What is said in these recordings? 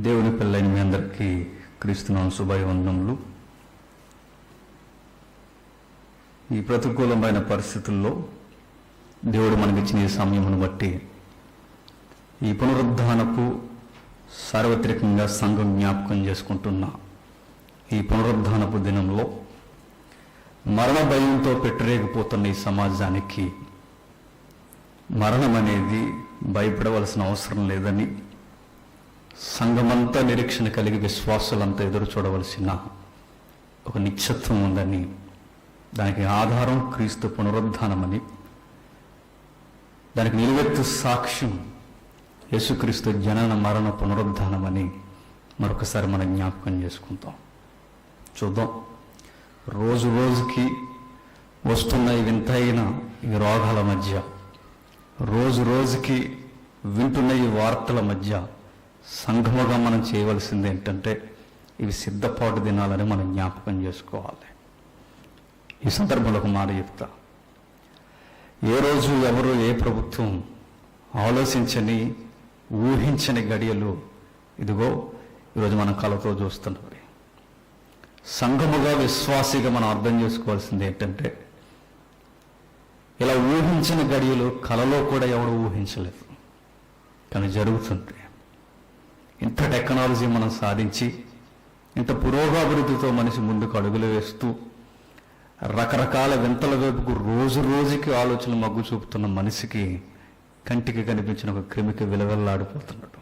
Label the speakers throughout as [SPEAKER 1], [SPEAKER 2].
[SPEAKER 1] దేవుని పిల్లైన మీ అందరికీ క్రీస్తునామ శుభాభివందనములు. ఈ ప్రతికూలమైన పరిస్థితుల్లో దేవుడు మనకిచ్చిన ఈ సమయమును బట్టి ఈ పునరుద్ధానపు సార్వత్రికంగా సంఘం జ్ఞాపకం చేసుకుంటున్న ఈ పునరుద్ధానపు దినంలో మరణ భయంతో పెట్టరేగిపోతున్న ఈ సమాజానికి మరణం అనేది భయపడవలసిన అవసరం లేదని, సంఘమంతా నిరీక్షణ కలిగి విశ్వాసులంతా ఎదురు చూడవలసిన ఒక నిశ్చత్వం ఉందని, దానికి ఆధారం క్రీస్తు పునరుద్ధానమని, దానికి నిలువెత్తు సాక్ష్యం యేసుక్రీస్తు జనన మరణ పునరుద్ధానమని మరొకసారి మనం జ్ఞాపకం చేసుకుంటాం. చూద్దాం, రోజు రోజుకి వస్తున్న ఈ వింతైన ఈ రోగాల మధ్య, రోజు రోజుకి వింటున్న ఈ వార్తల మధ్య సంఘముగా మనం చేయవలసింది ఏంటంటే, ఇవి సిద్ధపాటు దినాలని మనం జ్ఞాపకం చేసుకోవాలి. ఈ సందర్భంలో ఒక మాట చెప్తా. ఏ రోజు ఎవరు ఏ ప్రభుత్వం ఆలోచించని ఊహించని గడియలు ఇదిగో ఈరోజు మనం కళతో చూస్తున్నవి. సంఘముగా విశ్వాసిగా మనం అర్థం చేసుకోవాల్సింది ఏంటంటే, ఇలా ఊహించిన గడియలు కళలో కూడా ఎవడు ఊహించలేదు, కానీ జరుగుతుంది. ఇంత టెక్నాలజీ మనం సాధించి, ఇంత పురోగాభివృద్ధితో మనిషి ముందుకు అడుగులు వేస్తూ, రకరకాల వింతల వైపుకు రోజు రోజుకి ఆలోచన మగ్గు చూపుతున్న మనిషికి కంటికి కనిపించిన ఒక క్రిమికి విలవెల్లాడిపోతున్నాడు.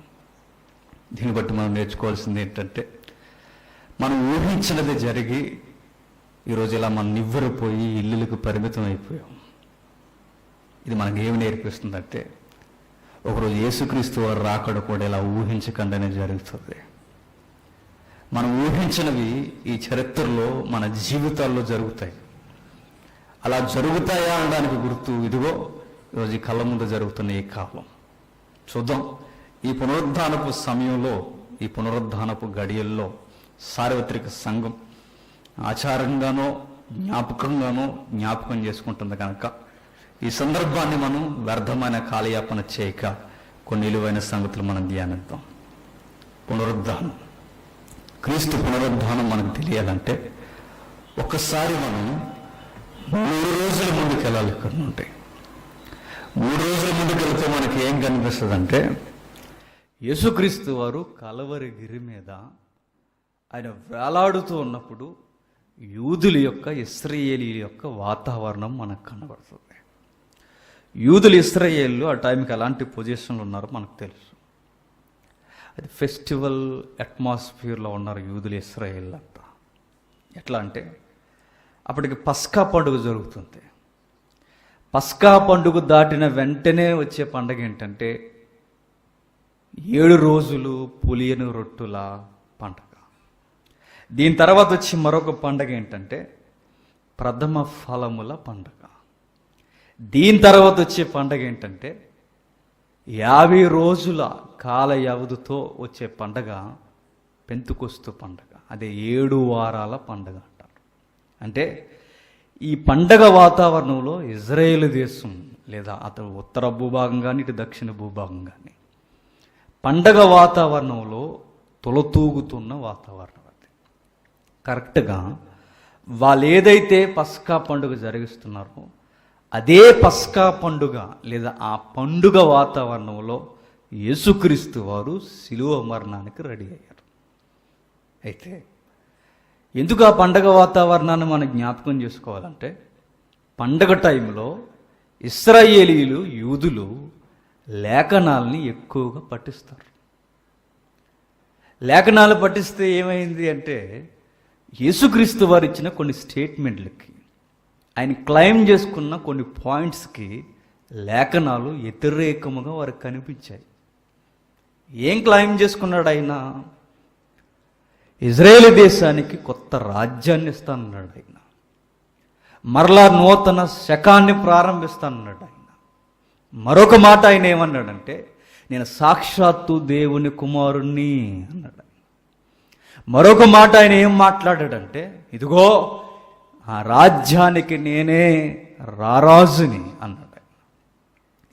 [SPEAKER 1] దీన్ని బట్టి మనం నేర్చుకోవాల్సింది ఏంటంటే, మనం ఊహించినది జరిగి ఈరోజు ఇలా మనం నివ్వెరపోయి ఇల్లులకు పరిమితం అయిపోయాం. ఇది మనకి ఏమి నేర్పిస్తుందంటే, ఒకరోజు యేసుక్రీస్తు వారు రాకడ కూడా ఇలా ఊహించకుండానే జరుగుతుంది. మనం ఊహించినవి ఈ చరిత్రలో మన జీవితాల్లో జరుగుతాయి. అలా జరుగుతాయా అనడానికి గుర్తు ఇదిగో ఈరోజు ఈ కళ్ళ ముందు జరుగుతున్న ఈ కాలం. చూద్దాం, ఈ పునరుద్ధానపు సమయంలో, ఈ పునరుద్ధానపు గడియల్లో సార్వత్రిక సంఘం ఆచారంగానో జ్ఞాపకంగానో జ్ఞాపకం చేసుకుంటుంది కనుక ఈ సందర్భాన్ని మనం వ్యర్థమైన కాలయాపన చేయక కొన్ని విలువైన సంగతులు మనం ధ్యానిద్దాం. పునరుద్ధానం, క్రీస్తు పునరుద్ధానం మనకు తెలియాలంటే ఒక్కసారి మనం 3 రోజుల ముందుకు వెళ్ళాలి. ఇక్కడ నుండి 3 రోజుల ముందుకు వెళితే మనకి ఏం కనిపిస్తుంది అంటే, యేసుక్రీస్తు వారు కలవరి గిరి మీద ఆయన వేలాడుతూ ఉన్నప్పుడు యూదుల యొక్క, ఇశ్రాయేలీయుల యొక్క వాతావరణం మనకు కనబడుతుంది. యూదులు, ఇశ్రాయేలు ఆ టైంకి ఎలాంటి పొజిషన్లో ఉన్నారో మనకు తెలుసు. అది ఫెస్టివల్ అట్మాస్ఫియర్లో ఉన్నారు యూదులు, ఇశ్రాయేలు అంతా. ఎట్లా అంటే, అప్పటికి పస్కా పండుగ జరుగుతుంది. పస్కా పండుగ దాటిన వెంటనే వచ్చే పండుగ ఏంటంటే 7 రోజులు పులియని రొట్టుల పండుగ. దీని తర్వాత వచ్చి మరొక పండుగ ఏంటంటే ప్రథమ ఫలముల పండుగ. దీని తర్వాత వచ్చే పండుగ ఏంటంటే 50 రోజుల కాల వ్యవధితో వచ్చే పండుగ పెంతుకొస్తు పండుగ. అదే 7 వారాల పండుగ అంటారు. అంటే ఈ పండగ వాతావరణంలో ఇజ్రాయేల్ దేశం, లేదా అతను ఉత్తర భూభాగం కానీ ఇటు దక్షిణ భూభాగం కానీ, పండగ వాతావరణంలో తొలతూగుతున్న వాతావరణం. అది కరెక్ట్గా వాళ్ళు ఏదైతే పస్కా పండుగ జరిగిస్తున్నారో అదే పస్కా పండుగ లేదా ఆ పండుగ వాతావరణంలో యేసుక్రీస్తు వారు శిలువ మరణానికి రెడీ అయ్యారు. అయితే ఎందుకు ఆ పండగ వాతావరణాన్ని మనం జ్ఞాపకం చేసుకోవాలంటే, పండగ టైంలో ఇశ్రాయేలీయులు, యూదులు లేఖనాలని ఎక్కువగా పఠిస్తారు. లేఖనాలు పఠిస్తే ఏమైంది అంటే, యేసుక్రీస్తు వారు ఇచ్చిన కొన్ని స్టేట్మెంట్లకి, ఆయన క్లెయిమ్ చేసుకున్న కొన్ని పాయింట్స్కి లేఖనాలు వ్యతిరేకముగా వారికి కనిపించాయి. ఏం క్లెయిమ్ చేసుకున్నాడు ఆయన? ఇజ్రాయేల్ దేశానికి కొత్త రాజ్యాన్ని ఇస్తానన్నాడు ఆయన. మరలా నూతన శకాన్ని ప్రారంభిస్తానన్నాడు ఆయన. మరొక మాట ఆయన ఏమన్నాడంటే, నేను సాక్షాత్తు దేవుని కుమారుణ్ణి అన్నాడు. మరొక మాట ఆయన ఏం మాట్లాడాడంటే, ఇదిగో ఆ రాజ్యానికి నేనే రారాజుని అన్నాడు.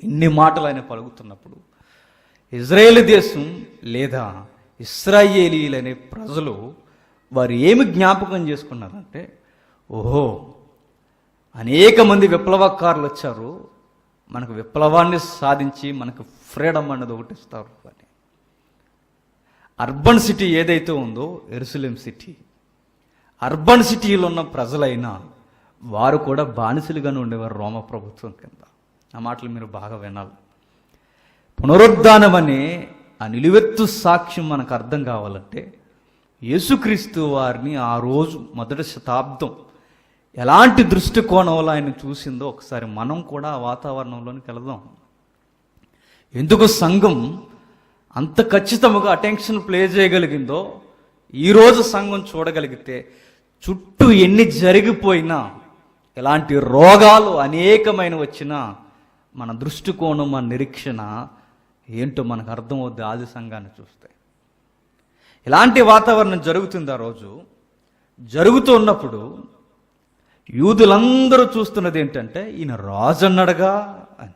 [SPEAKER 1] ఇన్ని మాటలు ఆయన పలుకుతున్నప్పుడు ఇజ్రాయేల్ దేశం లేదా
[SPEAKER 2] ఇశ్రాయేలీలనే ప్రజలు వారు ఏమి జ్ఞాపకం చేసుకున్నారంటే, ఓహో, అనేక మంది విప్లవకారులు వచ్చారు, మనకు విప్లవాన్ని సాధించి మనకు ఫ్రీడమ్ అన్నది ఒకటి ఇస్తారు అని. అర్బన్ సిటీ ఏదైతే ఉందో యెరూషలేం సిటీ, అర్బన్ సిటీలో ఉన్న ప్రజలైనా వారు కూడా బానిసలుగానే ఉండేవారు రోమ ప్రభుత్వం కింద. ఆ మాటలు మీరు బాగా వినాలి. పునరుద్ధానం అనే ఆ నిలువెత్తు సాక్ష్యం మనకు అర్థం కావాలంటే యేసుక్రీస్తు వారిని ఆ రోజు మొదటి శతాబ్దం ఎలాంటి దృష్టికోణంలో ఆయన చూసిందో ఒకసారి మనం కూడా ఆ వాతావరణంలోనికి వెళదాం. ఎందుకు సంఘం అంత ఖచ్చితంగా అటెన్షన్ ప్లే చేయగలిగిందో ఈరోజు సంఘం చూడగలిగితే చుట్టూ ఎన్ని జరిగిపోయినా, ఎలాంటి రోగాలు అనేకమైన వచ్చినా మన దృష్టికోణం, మన నిరీక్షణ ఏంటో మనకు అర్థమవుద్ది ఆది సంఘాన్ని చూస్తే. ఇలాంటి వాతావరణం జరుగుతుంది. ఆ రోజు జరుగుతున్నప్పుడు యూదులందరూ చూస్తున్నది ఏంటంటే ఈయన రాజు అన్నాడుగా అని.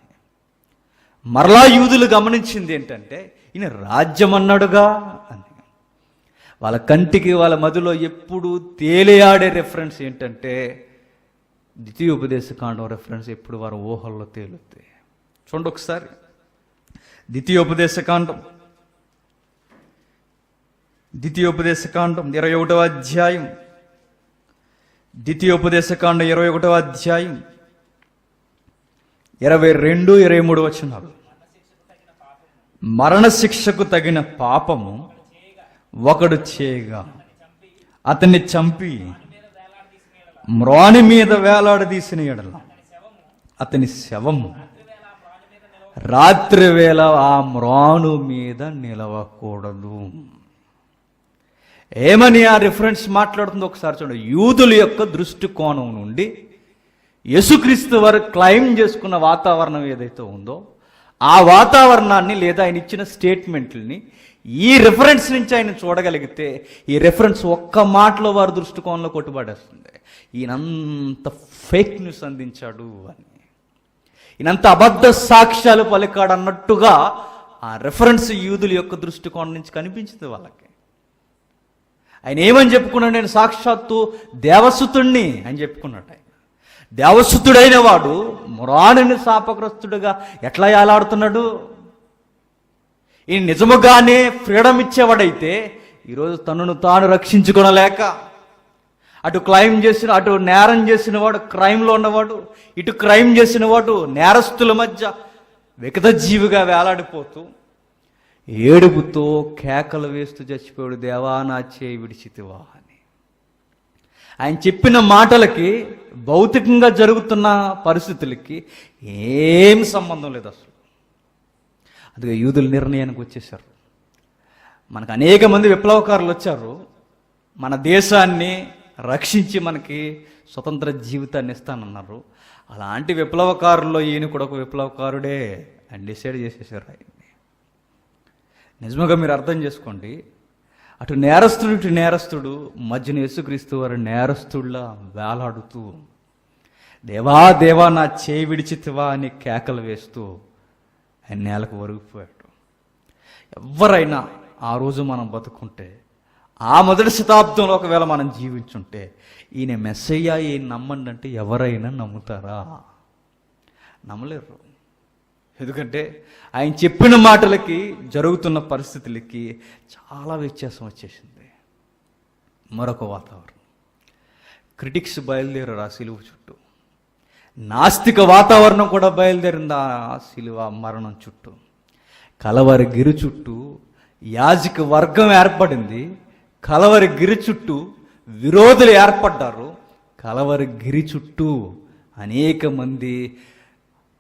[SPEAKER 2] మరలా యూదులు గమనించింది ఏంటంటే ఈయన రాజ్యం అన్నాడుగా అని. వాళ్ళ కంటికి వాళ్ళ మదిలో ఎప్పుడు తేలియాడే రెఫరెన్స్ ఏంటంటే ద్వితీయోపదేశకాండం రెఫరెన్స్ ఎప్పుడు వారు ఊహల్లో తేలుతాయి. చూడండి ఒకసారి, ద్వితీయోపదేశకాండం 21వ అధ్యాయం, ద్వితీయోపదేశకాండం 21వ అధ్యాయం 22, 23 వచనాలు. మరణశిక్షకు తగిన పాపము ఒకడు చేయగా అతన్ని చంపి మ్రాణి మీద వేలాడదీసిన ఎడల అతని శవము రాత్రి వేళ ఆ మ్రాను మీద నిలవకూడదు. ఏమని ఆ రిఫరెన్స్ మాట్లాడుతుందో ఒకసారి చూడండి. యూదుల యొక్క దృష్టికోణం నుండి యేసుక్రీస్తు వారు క్లైమ్ చేసుకున్న వాతావరణం ఏదైతే ఉందో ఆ వాతావరణాన్ని లేదా ఆయన ఇచ్చిన స్టేట్మెంట్లని ఈ రిఫరెన్స్ నుంచి ఆయన చూడగలిగితే ఈ రిఫరెన్స్ ఒక్క మాటలో వారి దృష్టికోణంలో కొట్టుబడేస్తుంది. ఈయనంత ఫేక్ న్యూస్ అందించాడు అని, ఈయనంత అబద్ధ సాక్ష్యాలు పలికాడు అన్నట్టుగా ఆ రిఫరెన్స్ యూదుల యొక్క దృష్టికోణం నుంచి కనిపించింది వాళ్ళకి. ఆయన ఏమని చెప్పుకున్నాడు? నేను సాక్షాత్తు దేవసుతుణ్ణి అని చెప్పుకున్నాడు. ఆయన దేవసుతుడైన వాడు మ్రాణిని శాపగ్రస్తుడుగా ఎట్లా ఏలాడుతున్నాడు? ఈ నిజముగానే ఫ్రీడమ్ ఇచ్చేవాడైతే ఈరోజు తనను తాను రక్షించుకొనలేక అటు క్రైమ్ చేసిన, అటు నేరం చేసిన వాడు క్రైమ్లో ఉన్నవాడు, ఇటు క్రైమ్ చేసిన వాడు నేరస్తుల మధ్య వికట జీవిగా వేలాడిపోతూ ఏడుపుతో కేకలు వేస్తూ చచ్చిపోయాడు. దేవా నా చేయి విడిచితివా అని. ఆయన చెప్పిన మాటలకి భౌతికంగా జరుగుతున్న పరిస్థితులకి ఏం సంబంధం లేదు అసలు. అందుకే యూదుల నిర్ణయానికి వచ్చేసారు. మనకు అనేక మంది విప్లవకారులు వచ్చారు, మన దేశాన్ని రక్షించి మనకి స్వతంత్ర జీవితాన్ని ఇస్తానన్నారు. అలాంటి విప్లవకారుల్లో ఈయన కూడా ఒక విప్లవకారుడే అని డిసైడ్ చేసేసారు ఆయన్ని. నిజంగా మీరు అర్థం చేసుకోండి, అటు నేరస్తుడు ఇటు నేరస్తుడు మధ్యన యేసుక్రీస్తు వారు నేరస్తుడిలా వేలాడుతూ దేవా దేవా నా చేయి విడిచితివా అని కేకలు వేస్తూ ఆయన నేలకు ఒరిగిపోయాడు. ఎవరైనా ఆ రోజు మనం బతుకుంటే, ఆ మొదటి శతాబ్దంలో ఒకవేళ మనం జీవించుంటే ఈయన మెస్సయ్య ఈయన నమ్మండి అంటే ఎవరైనా నమ్ముతారా? నమ్మలేరు. ఎందుకంటే ఆయన చెప్పిన మాటలకి జరుగుతున్న పరిస్థితులకి చాలా వ్యత్యాసం వచ్చేసింది. మరొక వాతావరణం, క్రిటిక్స్ బయలుదేరారు ఆ సిలువ చుట్టూ, నాస్తిక వాతావరణం కూడా బయలుదేరింది ఆ సిలువ మరణం చుట్టూ. కలవరి గిరి చుట్టూ యాజక వర్గం ఏర్పడింది. కలవరి గిరి చుట్టూ విరోధులు ఏర్పడ్డారు. కలవరి గిరి చుట్టూ అనేక మంది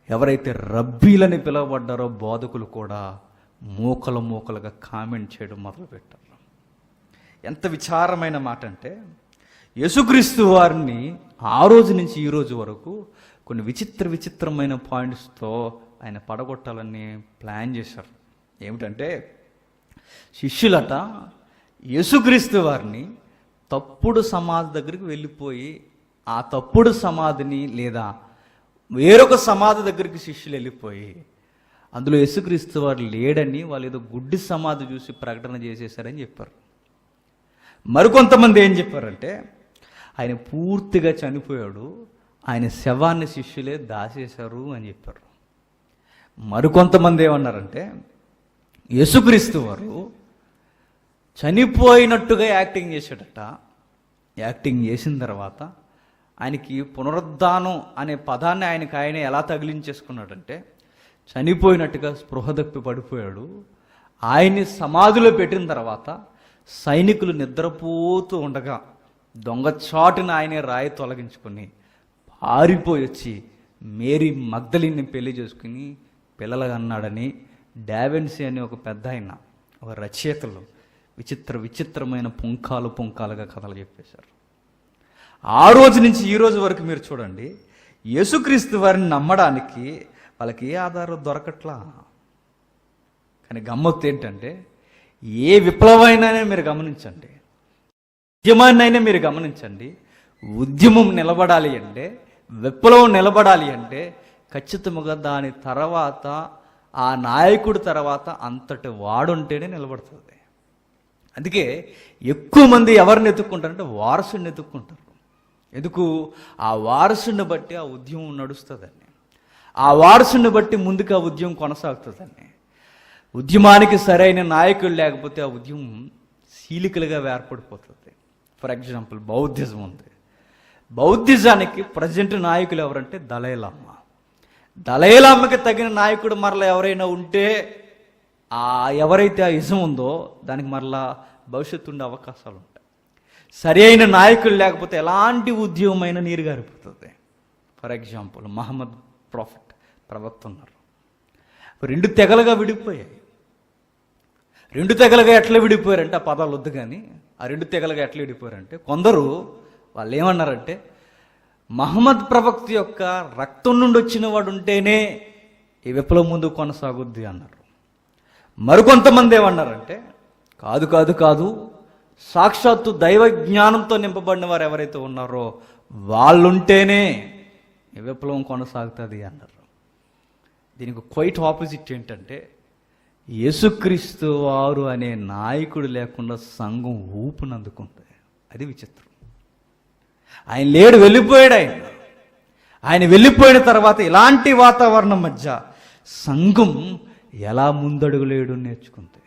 [SPEAKER 2] ఎవరైతే రబ్బీలని పిలువబడ్డారో బోధకులు కూడా మూకలుగా కామెంట్ చేయడం మొదలుపెట్టారు. ఎంత విచారమైన మాట అంటే, యేసుక్రీస్తు వారిని ఆ రోజు నుంచి ఈ రోజు వరకు కొన్ని విచిత్రమైన పాయింట్స్తో ఆయన పడగొట్టాలని ప్లాన్ చేశారు. ఏమిటంటే, శిష్యులట యేసుక్రీస్తు వారిని తప్పుడు సమాధి దగ్గరికి వెళ్ళిపోయి ఆ తప్పుడు సమాధిని లేదా వేరొక సమాధి దగ్గరికి శిష్యులు వెళ్ళిపోయి అందులో యేసుక్రీస్తు వారు లేడని వాళ్ళు ఏదో గుడ్డి సమాధి చూసి ప్రకటన చేసేసారని చెప్పారు. మరికొంతమంది ఏం చెప్పారంటే ఆయన పూర్తిగా చనిపోయాడు, ఆయన శవాన్ని శిష్యులే దాచేశారు అని చెప్పారు. మరికొంతమంది ఏమన్నారంటే యేసుక్రీస్తు వారు చనిపోయినట్టుగా యాక్టింగ్ చేశాడట. యాక్టింగ్ చేసిన తర్వాత ఆయనకి పునరుద్ధానం అనే పదాన్ని ఆయనే ఎలా తగిలించేసుకున్నాడంటే చనిపోయినట్టుగా స్పృహ తప్పి పడిపోయాడు. ఆయన్ని సమాధిలో పెట్టిన తర్వాత సైనికులు నిద్రపోతూ ఉండగా దొంగచాటున ఆయనే రాయి తొలగించుకొని పారిపోయి వచ్చి మేరీ మగ్దలిన్ని పెళ్లి చేసుకుని పిల్లలు అన్నాడని డావెన్సీ అనే ఒక పెద్ద ఆయన, ఒక రచయితలు విచిత్రమైన పుంకాలుగా కథలు చెప్పేశారు. ఆ రోజు నుంచి ఈ రోజు వరకు మీరు చూడండి, యేసుక్రీస్తు వారిని నమ్మడానికి వాళ్ళకి ఏ ఆధారం దొరకట్లా. కానీ గమ్మత్తు ఏంటంటే ఏ విప్లవమైనా మీరు గమనించండి, ఉద్యమాన్నైనా మీరు గమనించండి, ఉద్యమం నిలబడాలి అంటే, విప్లవం నిలబడాలి అంటే ఖచ్చితంగా దాని తర్వాత ఆ నాయకుడి తర్వాత అంతటి వాడుంటేనే నిలబడుతుంది. అందుకే ఎక్కువ మంది ఎవరిని ఎత్తుక్కుంటారంటే వారసుడిని ఎత్తుక్కుంటారు. ఎందుకు? ఆ వారసుడిని బట్టి ఆ ఉద్యమం నడుస్తుందని, ఆ వారసుడిని బట్టి ముందుకు ఆ ఉద్యమం కొనసాగుతుందని. ఉద్యమానికి సరైన నాయకుడు లేకపోతే ఆ ఉద్యమం శీలికలుగా ఏర్పడిపోతుంది. ఫర్ ఎగ్జాంపుల్ బౌద్ధిజం ఉంది. బౌద్ధిజానికి ప్రజెంట్ నాయకులు ఎవరంటే దలైలామా. దలైలామాకి తగిన నాయకుడు మరలా ఎవరైనా ఉంటే ఎవరైతే ఆ ఇజం ఉందో దానికి మరలా భవిష్యత్తు ఉండే అవకాశాలు ఉంటాయి. సరి అయిన నాయకులు లేకపోతే ఎలాంటి ఉద్యమమైన నీరు గారిపోతుంది. ఫర్ ఎగ్జాంపుల్ మహమ్మద్ ప్రవక్త ఉన్నారు. రెండు తెగలుగా విడిపోయాయి. రెండు తెగలుగా ఎట్లా విడిపోయారంటే ఆ పదాలు వద్దు కానీ ఆ రెండు తెగలుగా ఎట్లా విడిపోయారంటే కొందరు వాళ్ళు ఏమన్నారంటే మహమ్మద్ ప్రవక్త యొక్క రక్తం నుండి వచ్చిన వాడు ఉంటేనే ఈ విప్లవం ముందు కొనసాగుద్ది అన్నారు. మరికొంతమంది ఏమన్నారంటే కాదు సాక్షాత్తు దైవ జ్ఞానంతో నింపబడిన వారు ఎవరైతే ఉన్నారో వాళ్ళుంటేనే ఈ విప్లవం కొనసాగుతుంది అన్నారు. దీనికి క్వైట్ ఆపోజిట్ ఏంటంటే యేసుక్రీస్తు వారు అనే నాయకుడు లేకుండా సంఘం ఊపునందుకుంది. అది విచిత్రం. ఆయన లేడు, వెళ్ళిపోయాడు. ఆయన వెళ్ళిపోయిన తర్వాత ఇలాంటి వాతావరణం మధ్య సంఘం ఎలా ముందడుగులేడు నేర్చుకుంది.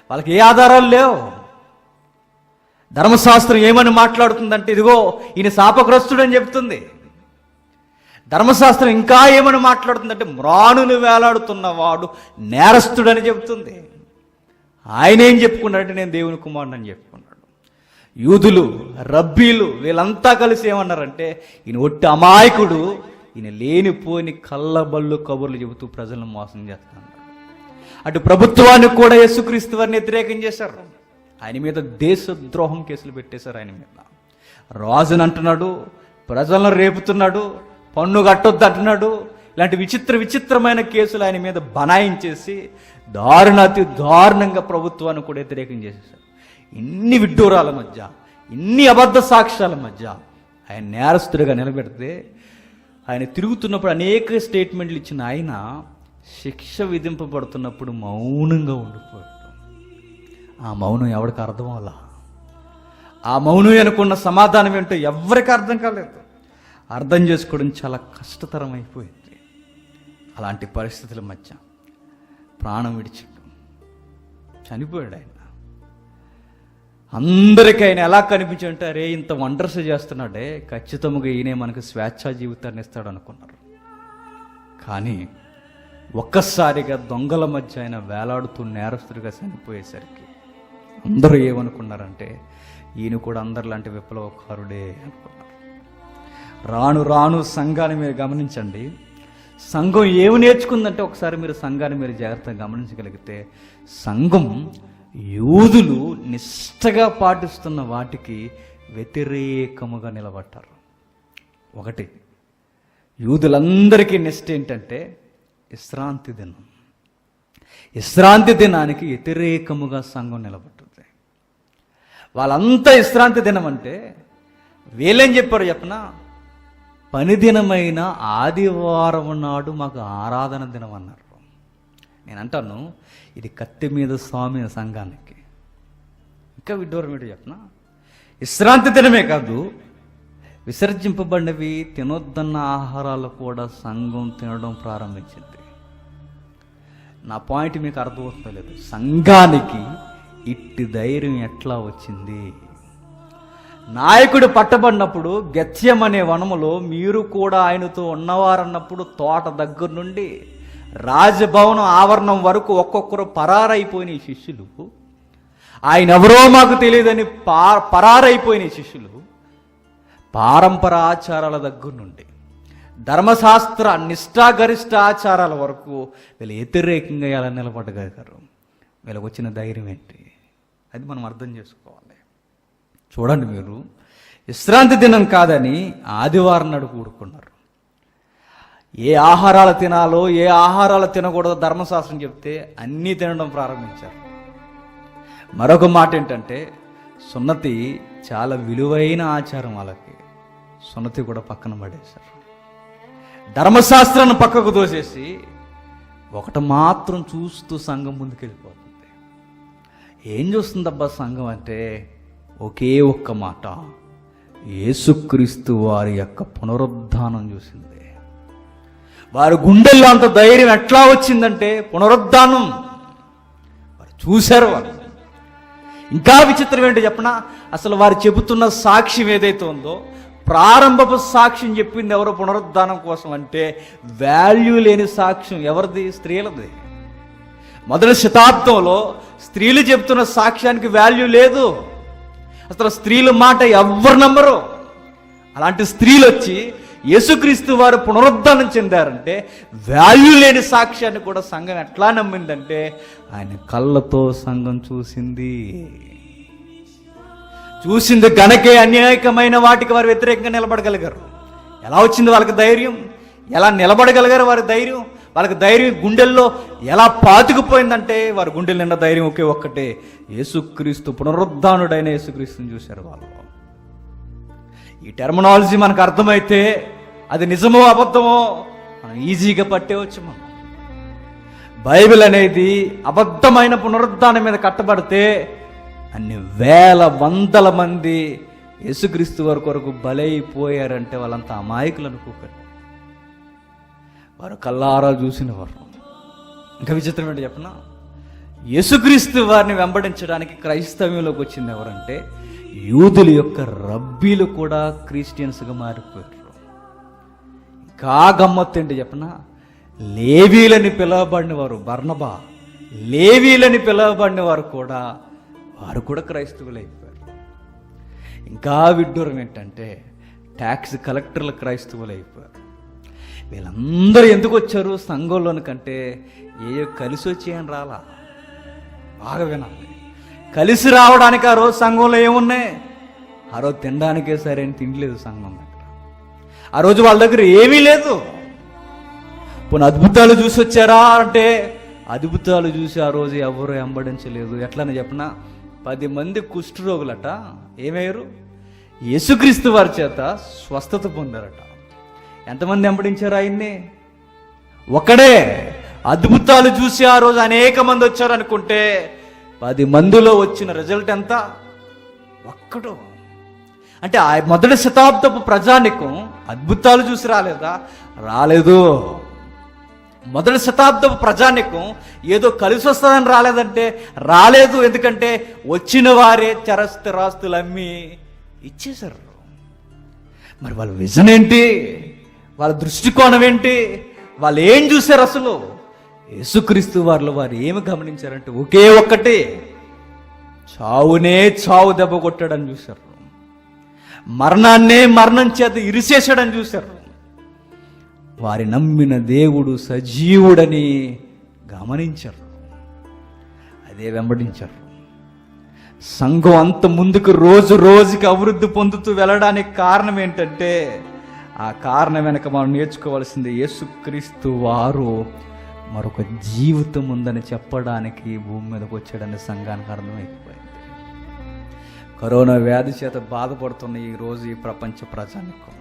[SPEAKER 2] వాళ్ళకి ఏ ఆధారాలు లేవు. ధర్మశాస్త్రం ఏమని మాట్లాడుతుందంటే ఇదిగో ఈయన శాపగ్రస్తుడని చెప్తుంది. ధర్మశాస్త్రం ఇంకా ఏమని మాట్లాడుతుందంటే మ్రాణును వేలాడుతున్నవాడు నేరస్తుడని చెబుతుంది. ఆయన ఏం చెప్పుకున్నాడంటే నేను దేవుని కుమారుడు అని చెప్పుకున్నాడు. యూదులు, రబ్బీలు వీళ్ళంతా కలిసి ఏమన్నారంటే ఈయన ఒట్టి అమాయకుడు, ఈయన లేనిపోని కళ్ళబళ్ళు కబుర్లు చెబుతూ ప్రజలను మోసం చేస్తున్నాడు. అటు ప్రభుత్వానికి కూడా యేసుక్రీస్తు వారిని వ్యతిరేకం చేశారు. ఆయన మీద దేశద్రోహం కేసులు పెట్టేశారు. ఆయన మీద రాజుని అంటున్నాడు, ప్రజలను రేపుతున్నాడు, పన్ను కట్టొద్దు అంటున్నాడు. ఇలాంటి విచిత్రమైన కేసులు ఆయన మీద బనాయించేసి అతి దారుణంగా ప్రభుత్వాన్ని కూడా వ్యతిరేకం చేసేశారు. ఇన్ని విడ్డూరాల మధ్య, ఇన్ని అబద్ధ సాక్ష్యాల మధ్య ఆయన నేరస్తుడిగా నిలబెడితే ఆయన తిరుగుతున్నప్పుడు అనేక స్టేట్మెంట్లు ఇచ్చిన ఆయన శిక్ష విధింపబడుతున్నప్పుడు మౌనంగా ఉండిపోయాడు. ఆ మౌనం ఎవరికి అర్థం అవ్వాలా? ఆ మౌనం అనుకున్న సమాధానం ఏంటో ఎవరికి అర్థం కాలేదు. అర్థం చేసుకోవడం చాలా కష్టతరం అయిపోయింది. అలాంటి పరిస్థితుల మధ్య ప్రాణం విడిచాడు, చనిపోయాడు. ఆయన అందరికీ ఆయన ఎలా కనిపించాడంటే అరే ఇంత వండర్స్ చేస్తున్నాడే, ఖచ్చితంగా ఈయనే మనకు స్వేచ్ఛా జీవితాన్ని ఇస్తాడు అనుకున్నారు. కానీ ఒక్కసారిగా దొంగల మధ్య ఆయన వేలాడుతూ నేరస్తుడిగా చనిపోయేసరికి అందరూ ఏమనుకున్నారంటే ఈయన కూడా అందరిలాంటి విప్లవకారుడే అనుకున్నారు. రాను సంఘాన్ని మీరు గమనించండి. సంఘం ఏమి నేర్చుకుందంటే ఒకసారి మీరు సంఘాన్ని మీరు జాగ్రత్తగా గమనించగలిగితే సంఘం యూదులు నిష్టగా పాటిస్తున్న వాటికి వ్యతిరేకముగా నిలబడ్డారు. ఒకటి, యూదులందరికీ నిష్ట ఏంటంటే విశ్రాంతి దినం. విశ్రాంతి దినానికి వ్యతిరేకముగా సంఘం నిలబడుతుంది. వాళ్ళంతా విశ్రాంతి దినం అంటే వీళ్ళేం చెప్పారు చెప్పనా? పని దినమైన ఆదివారం నాడు మాకు ఆరాధన దినం అన్నారు. నేను అంటాను, ఇది కత్తి మీద స్వామి సంఘానికి. ఇంకా విడ్డూరం ఏంటో చెప్పనా, విశ్రాంతి దినమే కాదు, విసర్జింపబడినవి తినొద్దన్న ఆహారాలు కూడా సంఘం తినడం ప్రారంభించింది. నా పాయింట్ మీకు అర్థమవుతుందో లేదు. సంఘానికి ఇట్టి ధైర్యం ఎట్లా వచ్చింది? నాయకుడు పట్టబడినప్పుడు గెత్యం అనే వనములో మీరు కూడా ఆయనతో ఉన్నవారన్నప్పుడు తోట దగ్గర నుండి రాజభవనం ఆవరణం వరకు ఒక్కొక్కరు పరారైపోయిన ఈ శిష్యులు, ఆయన ఎవరో మాకు తెలియదని పరారైపోయిన ఈ శిష్యులు పారంపర ఆచారాల దగ్గర నుండి ధర్మశాస్త్ర నిష్ఠాగరిష్ట ఆచారాల వరకు వీళ్ళు వ్యతిరేకంగా ఎలా నిలబడగలిగారు? వీళ్ళకి వచ్చిన ధైర్యం ఏంటి? అది మనం అర్థం చేసుకోవాలి. చూడండి, మీరు విశ్రాంతి దినం కాదని ఆదివారం నాడు కూడుకున్నారు. ఏ ఆహారాలు తినాలో ఏ ఆహారాలు తినకూడదో ధర్మశాస్త్రం చెప్తే అన్నీ తినడం ప్రారంభించారు. మరొక మాట ఏంటంటే, సున్నతి చాలా విలువైన ఆచారం. వాళ్ళకి సున్నతి కూడా పక్కన పడేశారు. ధర్మశాస్త్రాన్ని పక్కకు తోసేసి ఒకటి మాత్రం చూస్తూ సంఘం ముందుకెళ్ళిపోతుంది. ఏం చూస్తుందబ్బా సంఘం అంటే ఒకే ఒక్క మాట, యేసుక్రీస్తు వారి యొక్క పునరుద్ధానం చూసింది. వారి గుండెల్లో అంత ధైర్యం ఎట్లా వచ్చిందంటే పునరుద్ధానం వారు చూశారు. వారు ఇంకా విచిత్రం ఏంటో చెప్పనా, అసలు వారు చెబుతున్న సాక్ష్యం ఏదైతే ఉందో, ప్రారంభపు సాక్ష్యం చెప్పింది ఎవరో పునరుద్ధానం కోసం అంటే వాల్యూ లేని సాక్ష్యం ఎవరిది? స్త్రీలది. మొదటి శతాబ్దంలో స్త్రీలు చెప్తున్న సాక్ష్యానికి వాల్యూ లేదు. అసలు స్త్రీల మాట ఎవ్వరు నమ్మరు. అలాంటి స్త్రీలు వచ్చి యేసుక్రీస్తు వారు పునరుద్ధానం చెందారంటే వాల్యూ లేని సాక్ష్యాన్ని కూడా సంఘం ఎట్లా నమ్మిందంటే ఆయన కళ్ళతో సంఘం చూసింది గనకే అనేకమైన వాటికి వారు వ్యతిరేకంగా నిలబడగలిగారు. ఎలా వచ్చింది వాళ్ళకి ధైర్యం? ఎలా నిలబడగలిగారు వారి ధైర్యం? వాళ్ళకి ధైర్యం గుండెల్లో ఎలా పాతుకుపోయిందంటే వారి గుండెలు నిన్న ధైర్యం ఒకే ఒక్కటే, యేసుక్రీస్తు పునరుద్ధానుడైన యేసుక్రీస్తుని చూశారు వాళ్ళు. ఈ టెర్మినాలజీ మనకు అర్థమైతే అది నిజమో అబద్ధమో మనం ఈజీగా పట్టేవచ్చు. మనం బైబిల్ అనేది అబద్ధమైన పునరుద్ధానం మీద కట్టబడితే అన్ని వేల వందల మంది యేసుక్రీస్తు వారి కొరకు బలైపోయారంటే వాళ్ళంతా అమాయకులు అనుకోకండి. వారు కల్లారా చూసిన వారు. ఇంకా విచిత్రం ఏంటి చెప్పనా, యేసుక్రీస్తు వారిని వెంబడించడానికి క్రైస్తవ్యంలోకి వచ్చింది ఎవరంటే యూదుల యొక్క రబ్బీలు కూడా క్రిస్టియన్స్గా మారిపోయారు. ఇంకా గమ్మత్తు ఏంటి చెప్పనా, లేవీలని పిలువబడిన వారు, బర్నబా లేవీలని పిలువబడిన వారు కూడా క్రైస్తవులు అయిపోయారు. ఇంకా విడ్డూరం ఏంటంటే ట్యాక్స్ కలెక్టర్లు క్రైస్తవులు అయిపోయారు. వీళ్ళందరూ ఎందుకు వచ్చారు సంఘంలోని కంటే ఏ కలిసి వచ్చేయని రాలా. బాగా వినాలి, కలిసి రావడానికి ఆ రోజు సంఘంలో ఏమున్నాయి? ఆ రోజు తినడానికే సరైన తిండి లేదు సంఘం దగ్గర. ఆ రోజు వాళ్ళ దగ్గర ఏమీ లేదు. పోనీ అద్భుతాలు చూసి వచ్చారా అంటే అద్భుతాలు చూసి ఆ రోజు ఎవరు వెంబడించలేదు. ఎట్లని చెప్పినా 10 మంది కుష్ఠరోగులట ఏమయ్యారు? యేసుక్రీస్తు వారి చేత స్వస్థత పొందారట. ఎంతమంది వెంబడించారు ఆయన్ని? ఒకడే. అద్భుతాలు చూసి ఆ రోజు అనేక మంది వచ్చారు అనుకుంటే 10 మందిలో వచ్చిన రిజల్ట్ ఎంత? ఒక్కడు. అంటే ఆ మొదటి శతాబ్దపు ప్రజానికం అద్భుతాలు చూసి రాలేదా? రాలేదు. మొదటి శతాబ్దపు ప్రజానికం ఏదో కలిసి వస్తుందని రాలేదంటే రాలేదు. ఎందుకంటే వచ్చిన వారే చరస్థిరాస్తులు అమ్మి ఇచ్చేశారు. మరి వాళ్ళ విజన్ ఏంటి? వాళ్ళ దృష్టికోణం ఏంటి? వాళ్ళు ఏం చూశారు? అసలు యేసుక్రీస్తు వారిలో వారు ఏమి గమనించారంటే ఒకే ఒక్కటి, చావునే చావు దెబ్బ కొట్టాడని చూశారు. మరణాన్నే మరణం చేత ఇరిసేసాడని చూశారు. వారి నమ్మిన దేవుడు సజీవుడని గమనించారు. అదే వెంబడించారు. సంఘం అంత ముందుకు రోజు రోజుకి అభివృద్ధి పొందుతూ వెళ్ళడానికి కారణం ఏంటంటే ఆ కారణం వెనక మనం నేర్చుకోవాల్సింది యేసుక్రీస్తు వారు మరొక జీవితం ఉందని చెప్పడానికి భూమి మీదకి వచ్చాడని సంఘానికి అర్థమైపోయింది. కరోనా వ్యాధి చేత బాధపడుతున్న ఈ రోజు ఈ ప్రపంచ ప్రజానికం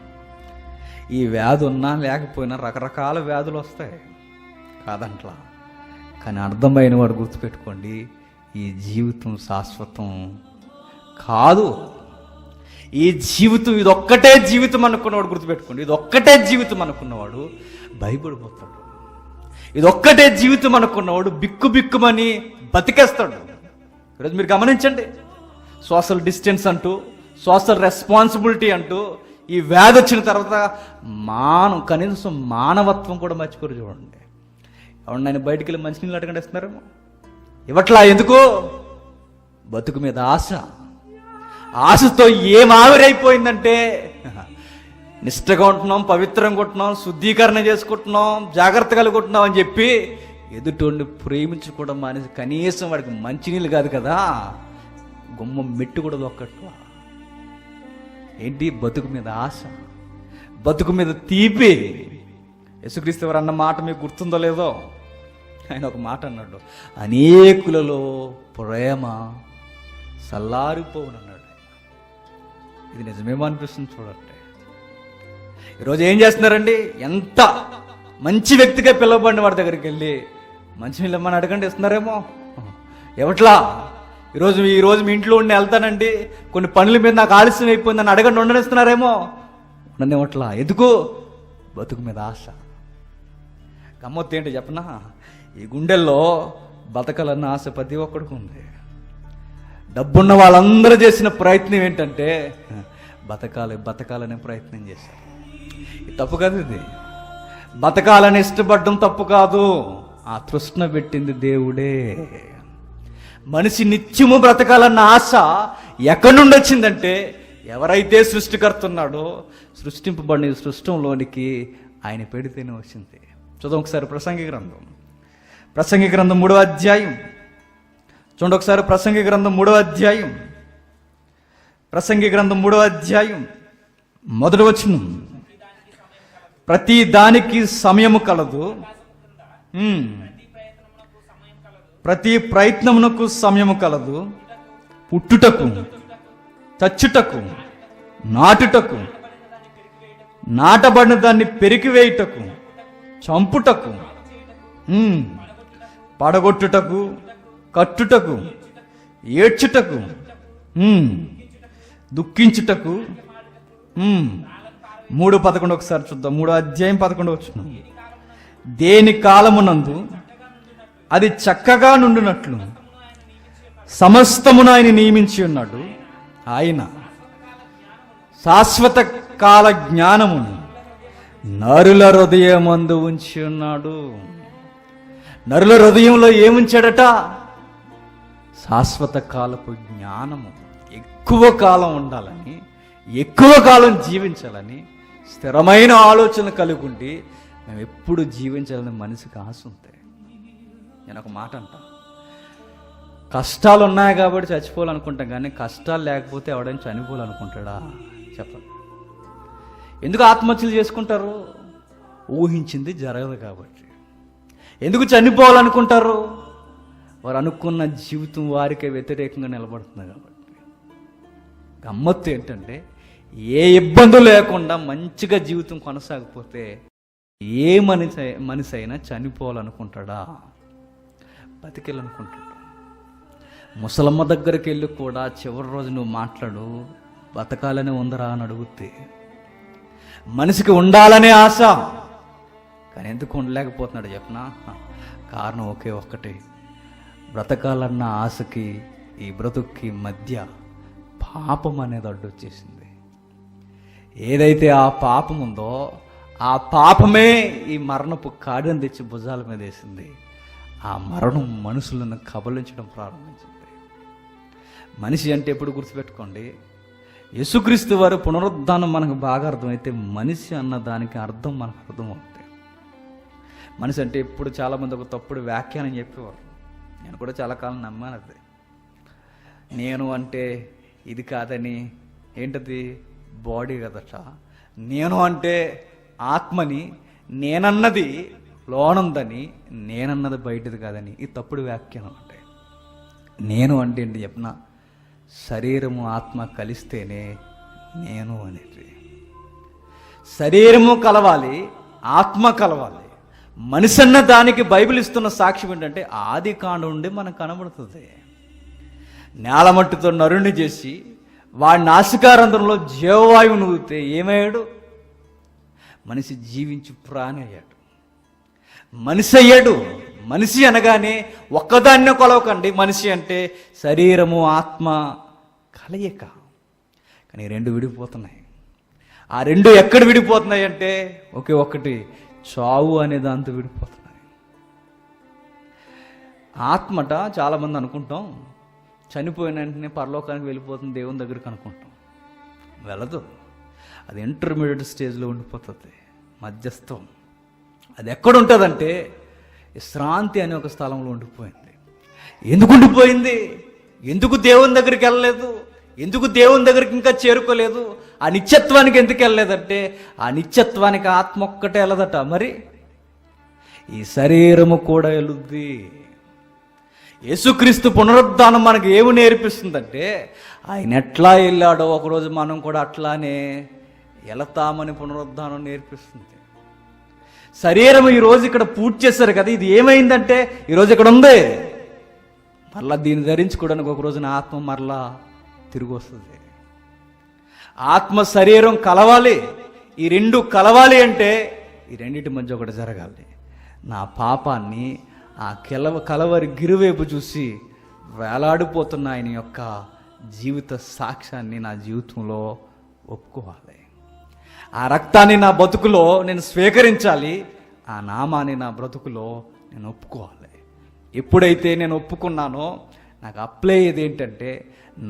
[SPEAKER 2] ఈ వ్యాధి ఉన్నా లేకపోయినా రకరకాల వ్యాధులు వస్తాయి కాదంట్లా. కానీ అర్థమైన వాడు గుర్తుపెట్టుకోండి, ఈ జీవితం శాశ్వతం కాదు. ఈ జీవితం ఇదొక్కటే జీవితం అనుకున్నవాడు గుర్తుపెట్టుకోండి, ఇదొక్కటే జీవితం అనుకున్నవాడు భయపడిపోతాడు. ఇదొక్కటే జీవితం అనుకున్నవాడు బిక్కు బిక్కుమని బతికేస్తాడు. ఈరోజు మీరు గమనించండి, సోషల్ డిస్టెన్స్ అంటూ, సోషల్ రెస్పాన్సిబిలిటీ అంటూ ఈ వ్యాధి వచ్చిన తర్వాత కనీసం మానవత్వం కూడా మర్చిపోరు. చూడండి, ఎవరు నేను బయటికి వెళ్ళి మంచినీళ్ళు అడగండి ఇస్తున్నారేమో, ఇవట్లా. ఎందుకు? బతుకు మీద ఆశతో ఏం ఆవిరైపోయిందంటే నిష్ఠగా ఉంటున్నాం, పవిత్రంగా ఉంటున్నాం, శుద్ధీకరణ చేసుకుంటున్నాం, జాగ్రత్త కలుగుంటున్నాం అని చెప్పి ఎదుటోడిని ప్రేమించుకోవడం మానేసి కనీసం వాడికి మంచినీళ్ళు కాదు కదా, గుమ్మం మెట్టు కూడా దొక్కట్లా. ఏంటి? బతుకు మీద ఆశ, బతుకు మీద తీపి. యేసుక్రీస్తు వారు అన్న మాట మీకు గుర్తుందో లేదో, ఆయన ఒక మాట అన్నాడు, అనేకులలో ప్రేమ చల్లారిపోవునన్నాడు. ఇది నిజమేమో అనిపిస్తుంది. చూడండి, ఈరోజు ఏం చేస్తున్నారండి? ఎంత మంచి వ్యక్తిగా పిలువబడిన వాడి దగ్గరికి వెళ్ళి మంచినీళ్ళు ఇమ్మని అడగండి ఇస్తున్నారేమో. ఎవట్లా? ఈరోజు మీ ఇంట్లో ఉండి వెళ్తానండి, కొన్ని పనుల మీద నాకు ఆలస్యం అయిపోయిందని అడగండి ఉండనిస్తున్నారేమో. ఉండనివ్వట్లా. ఎందుకు? బతుకు మీద ఆశ. గమ్మత్తు ఏంటి చెప్పనా? ఈ గుండెల్లో బతకాలన్న ఆశ ప్రతి ఒక్కడికి ఉంది. డబ్బున్న వాళ్ళందరూ చేసిన ప్రయత్నం ఏంటంటే బతకాలనే ప్రయత్నం చేశారు. ఇది తప్పు కాదు. ఇది బతకాలని ఇష్టపడడం తప్పు కాదు. ఆ తృష్ణ పెట్టింది దేవుడే. మనిషి నిత్యము బ్రతకాలన్న ఆశ ఎక్కడి నుండి వచ్చిందంటే, ఎవరైతే సృష్టికర్త ఉన్నాడో సృష్టింపబడిన సృష్టంలోనికి ఆయన పెడితేనే వచ్చింది. చూద్దాం ఒకసారి ప్రసంగి గ్రంథం 3వ అధ్యాయం చూడండి. ఒకసారి ప్రసంగి గ్రంథం 3వ అధ్యాయం 1వ వచనం. ప్రతి దానికి సమయము కలదు, ప్రతి ప్రయత్నమునకు సమయము కలదు. పుట్టుటకు, చచ్చుటకు, నాటుటకు, నాటబడిన దాన్ని పెరికివేయుటకు, చంపుటకు, పడగొట్టుటకు, కట్టుటకు, ఏడ్చుటకు, దుఃఖించుటకు. 3:11 ఒకసారి చూద్దాం. 3వ అధ్యాయం 11 వచనం. దేని కాలమునందు అది చక్కగా నుండునట్లు సమస్తమును ఆయన నియమించి ఉన్నాడు. ఆయన శాశ్వత కాల జ్ఞానమును నరుల హృదయమందు ఉంచి ఉన్నాడు. నరుల హృదయంలో ఏముంచాడట? శాశ్వత కాలపు జ్ఞానము. ఎక్కువ కాలం ఉండాలని, ఎక్కువ కాలం జీవించాలని స్థిరమైన ఆలోచన కలిగి ఉండి మేము ఎప్పుడు జీవించాలని మనిషికి ఆశ ఉంది. నేను ఒక మాట అంటా, కష్టాలు ఉన్నాయి కాబట్టి చచ్చిపోవాలనుకుంటాం, కానీ కష్టాలు లేకపోతే ఎవడైనా చనిపోవాలనుకుంటాడా? చెప్పండి. ఎందుకు ఆత్మహత్యలు చేసుకుంటారు? ఊహించింది జరగదు కాబట్టి. ఎందుకు చనిపోవాలనుకుంటారు? వారు అనుకున్న జీవితం వారికే వ్యతిరేకంగా నిలబడుతుంది కాబట్టి. గమ్మత్తు ఏంటంటే, ఏ ఇబ్బంది లేకుండా మంచిగా జీవితం కొనసాగిపోతే ఏ మనిషి అయినా చనిపోవాలనుకుంటాడా? బతికెళ్ళనుకుంటాడు. ముసలమ్మ దగ్గరికి వెళ్ళి కూడా చివరి రోజు నువ్వు మాట్లాడు, బతకాలనే ఉందరా అని అడుగుతే మనిషికి ఉండాలనే ఆశ, కానీ ఎందుకు ఉండలేకపోతున్నాడు చెప్పనా? కారణం ఒకే ఒక్కటే, బ్రతకాలన్న ఆశకి ఈ బ్రతుక్కి మధ్య పాపం అనేది అడ్డొచ్చేసింది. ఏదైతే ఆ పాపం ఉందో ఆ పాపమే ఈ మరణపు కాడిని తెచ్చి భుజాల మీద వేసింది. ఆ మరణం మనుషులను కబలించడం ప్రారంభించింది. మనిషి అంటే ఎప్పుడు గుర్తుపెట్టుకోండి, యేసుక్రీస్తు వారి పునరుద్ధానం మనకు బాగా అర్థమైతే మనిషి అన్న దానికి అర్థం మనకు అర్థమవుతుంది. మనిషి అంటే ఎప్పుడు చాలామంది ఒక తప్పుడు వ్యాఖ్యానం చెప్పేవారు. నేను కూడా చాలా కాలం నమ్మాను అది. నేను అంటే ఇది కాదని, ఏంటది? బాడీ కదట. నేను అంటే ఆత్మని, నేనన్నది లోనుందని, నేనన్నది బయటది కాదని. ఇది తప్పుడు వ్యాఖ్యానం. అంటే నేను అంటే ఏంటి చెప్పిన, శరీరము ఆత్మ కలిస్తేనే నేను అనేది. శరీరము కలవాలి, ఆత్మ కలవాలి. మనిషి అన్న దానికి బైబిల్ ఇస్తున్న సాక్ష్యం ఏంటంటే ఆది కాండం నుండి మనకు కనబడుతుంది. నేలమట్టితో నరుణ్ణి చేసి వాడి నాసికారంధ్రంలో జీవవాయువును ఊదితే ఏమయ్యాడు? మనిషి జీవించి ప్రాణి అయ్యాడు, మనిషి అయ్యాడు. మనిషి అనగానే ఒక్కదాన్నే కొలవకండి. మనిషి అంటే శరీరము ఆత్మ కలయిక. కానీ రెండు విడిపోతున్నాయి. ఆ రెండు ఎక్కడ విడిపోతున్నాయి అంటే ఒకే ఒక్కటి, చావు అనే దాంతో విడిపోతున్నాయి. ఆత్మట చాలామంది అనుకుంటాం చనిపోయిన వెంటనే పరలోకానికి వెళ్ళిపోతుంది, దేవుని దగ్గరికి అనుకుంటాం. వెళ్ళదు. అది ఇంటర్మీడియట్ స్టేజ్లో ఉండిపోతుంది, మధ్యస్థం. అది ఎక్కడ ఉంటుందంటే విశ్రాంతి అనే ఒక స్థలంలో ఉండిపోయింది. ఎందుకు ఉండిపోయింది? ఎందుకు దేవుని దగ్గరికి వెళ్ళలేదు? ఎందుకు దేవుని దగ్గరికి ఇంకా చేరుకోలేదు? ఆ నిత్యత్వానికి ఎందుకు వెళ్ళలేదంటే ఆ నిత్యత్వానికి ఆత్మ ఒక్కటే వెళ్ళదట, మరి ఈ శరీరము కూడా వెళుద్ది. యేసుక్రీస్తు పునరుద్ధానం మనకు ఏమి నేర్పిస్తుందంటే ఆయన ఎట్లా వెళ్ళాడో ఒకరోజు మనం కూడా అట్లానే వెళతామని పునరుద్ధానం నేర్పిస్తుంది. శరీరం ఈరోజు ఇక్కడ పూర్తి చేశారు కదా, ఇది ఏమైందంటే ఈరోజు ఇక్కడ ఉంది, మరలా దీన్ని ధరించుకోవడానికి ఒక రోజున ఆత్మ మరలా తిరిగి వస్తుంది. ఆత్మ శరీరం కలవాలి. ఈ రెండు కలవాలి అంటే ఈ రెండింటి మధ్య ఒకటి జరగాలి. నా పాపాన్ని ఆ కలవరి గిరివైపు చూసి వేలాడిపోతున్న ఆయన యొక్క జీవిత సాక్ష్యాన్ని నా జీవితంలో ఒప్పుకోవాలి. ఆ రక్తాన్ని నా బతుకులో నేను స్వీకరించాలి. ఆ నామాన్ని నా బ్రతుకులో నేను ఒప్పుకోవాలి. ఎప్పుడైతే నేను ఒప్పుకున్నానో నాకు అప్లై అయ్యేది ఏంటంటే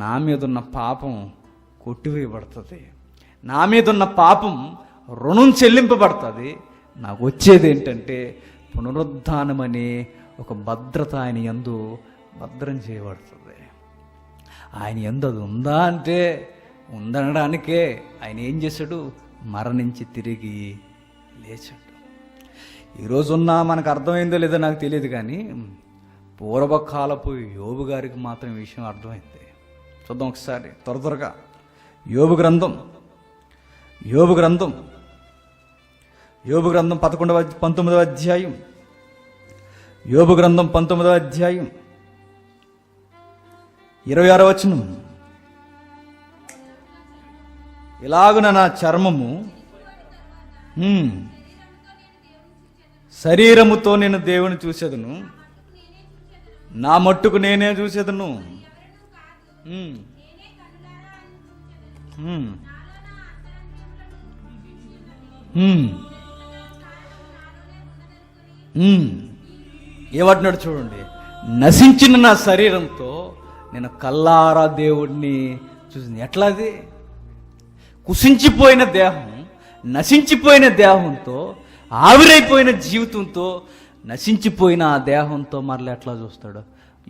[SPEAKER 2] నా మీద ఉన్న పాపం కొట్టివేయబడుతుంది, నా మీద ఉన్న పాపం రుణం చెల్లింపబడుతుంది. నాకు వచ్చేది ఏంటంటే పునరుద్ధానం అనే ఒక భద్రత ఆయన యందు భద్రం చేయబడుతుంది. ఆయన యందు అది ఉందా అంటే ఉందనడానికే ఆయన ఏం చేశాడు? మరణించి తిరిగి లేచాడు. ఈరోజున్న మనకు అర్థమైందో లేదో నాకు తెలియదు, కానీ పూర్వకాలపు యోబు గారికి మాత్రం ఈ విషయం అర్థమైంది. చూద్దాం ఒకసారి త్వరగా. యోబు గ్రంథం 19వ అధ్యాయం. యోబు గ్రంథం 19వ అధ్యాయం 26వ వచనం. ఇలాగున నా చర్మము శరీరముతో నేను దేవుని చూసేదను, నా మట్టుకు నేనే చూసేదను. ఏమంటున్నాడు చూడండి, నశించిన నా శరీరంతో నేను కల్లారా దేవుడిని చూసింది. ఎట్లాది? కుసించిపోయిన దేహం, నశించిపోయిన దేహంతో, ఆవిరైపోయిన జీవితంతో, నశించిపోయిన ఆ దేహంతో మరలా ఎట్లా చూస్తాడు?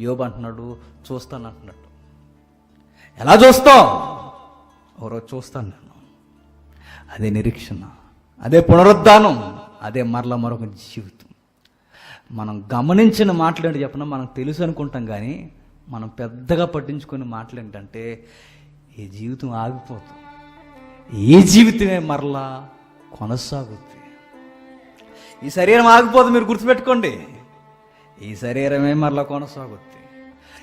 [SPEAKER 2] యోబు అంటున్నాడు చూస్తాను అంటున్నాడు. ఎలా చూస్తావు? ఒకరోజు చూస్తాను నేను. అదే నిరీక్షణ, అదే పునరుద్ధానం, అదే మరలా మరొక జీవితం. మనం గమనించిన మాటలేంటి చెప్పిన మనకు తెలుసు అనుకుంటాం, కానీ మనం పెద్దగా పట్టించుకునే మాటలు ఏంటంటే ఈ జీవితం ఆగిపోతుంది, ఈ జీవితమే మరలా కొనసాగుతుంది. ఈ శరీరం ఆగిపోదు, మీరు గుర్తుపెట్టుకోండి. ఈ శరీరమే మరలా కొనసాగుద్ది.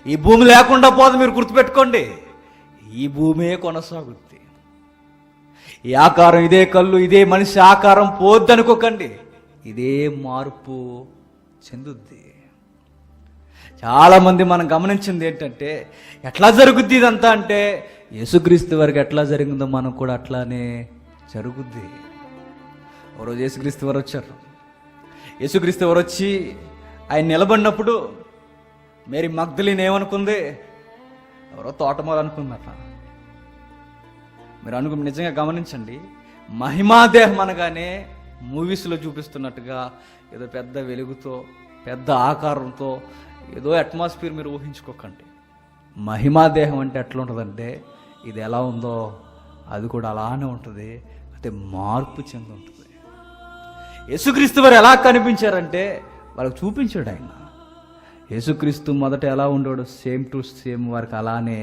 [SPEAKER 2] ఈ భూమి లేకుండా పోదు, మీరు గుర్తుపెట్టుకోండి. ఈ భూమే కొనసాగుద్ది. ఈ ఆకారం, ఇదే కళ్ళు, ఇదే మనిషి ఆకారం పోద్దనుకోకండి, ఇదే మార్పు చెందుద్ది. చాలామంది మనం గమనించింది ఏంటంటే ఎట్లా జరుగుద్ది ఇదంతా అంటే యేసుక్రీస్తు వారికి ఎట్లా జరిగిందో మనకు కూడా అట్లానే జరుగుద్ది. ఒకరోజు యేసుక్రీస్తు వారు వచ్చారు. యేసుక్రీస్తు వారు వచ్చి ఆయన నిలబడినప్పుడు మేరీ మగ్దలీన్ ఏమనుకుంది? ఎవరో తోటమాల అనుకుందట. మీరు నిజంగా గమనించండి, మహిమాదేహం అనగానే మూవీస్లో చూపిస్తున్నట్టుగా ఏదో పెద్ద వెలుగుతో, పెద్ద ఆకారంతో, ఏదో అట్మాస్ఫియర్ మీరు ఊహించుకోకండి. మహిమాదేహం అంటే ఎట్లా ఉంటుందంటే ఇది ఎలా ఉందో అది కూడా అలానే ఉంటుంది, అంటే మార్పు చెంది ఉంటుంది. యేసుక్రీస్తు వారు ఎలా కనిపించారంటే వాళ్ళకి చూపించాడు ఆయన. యేసుక్రీస్తు మొదట ఎలా ఉండేవాడు, సేమ్ టు సేమ్ వారికి అలానే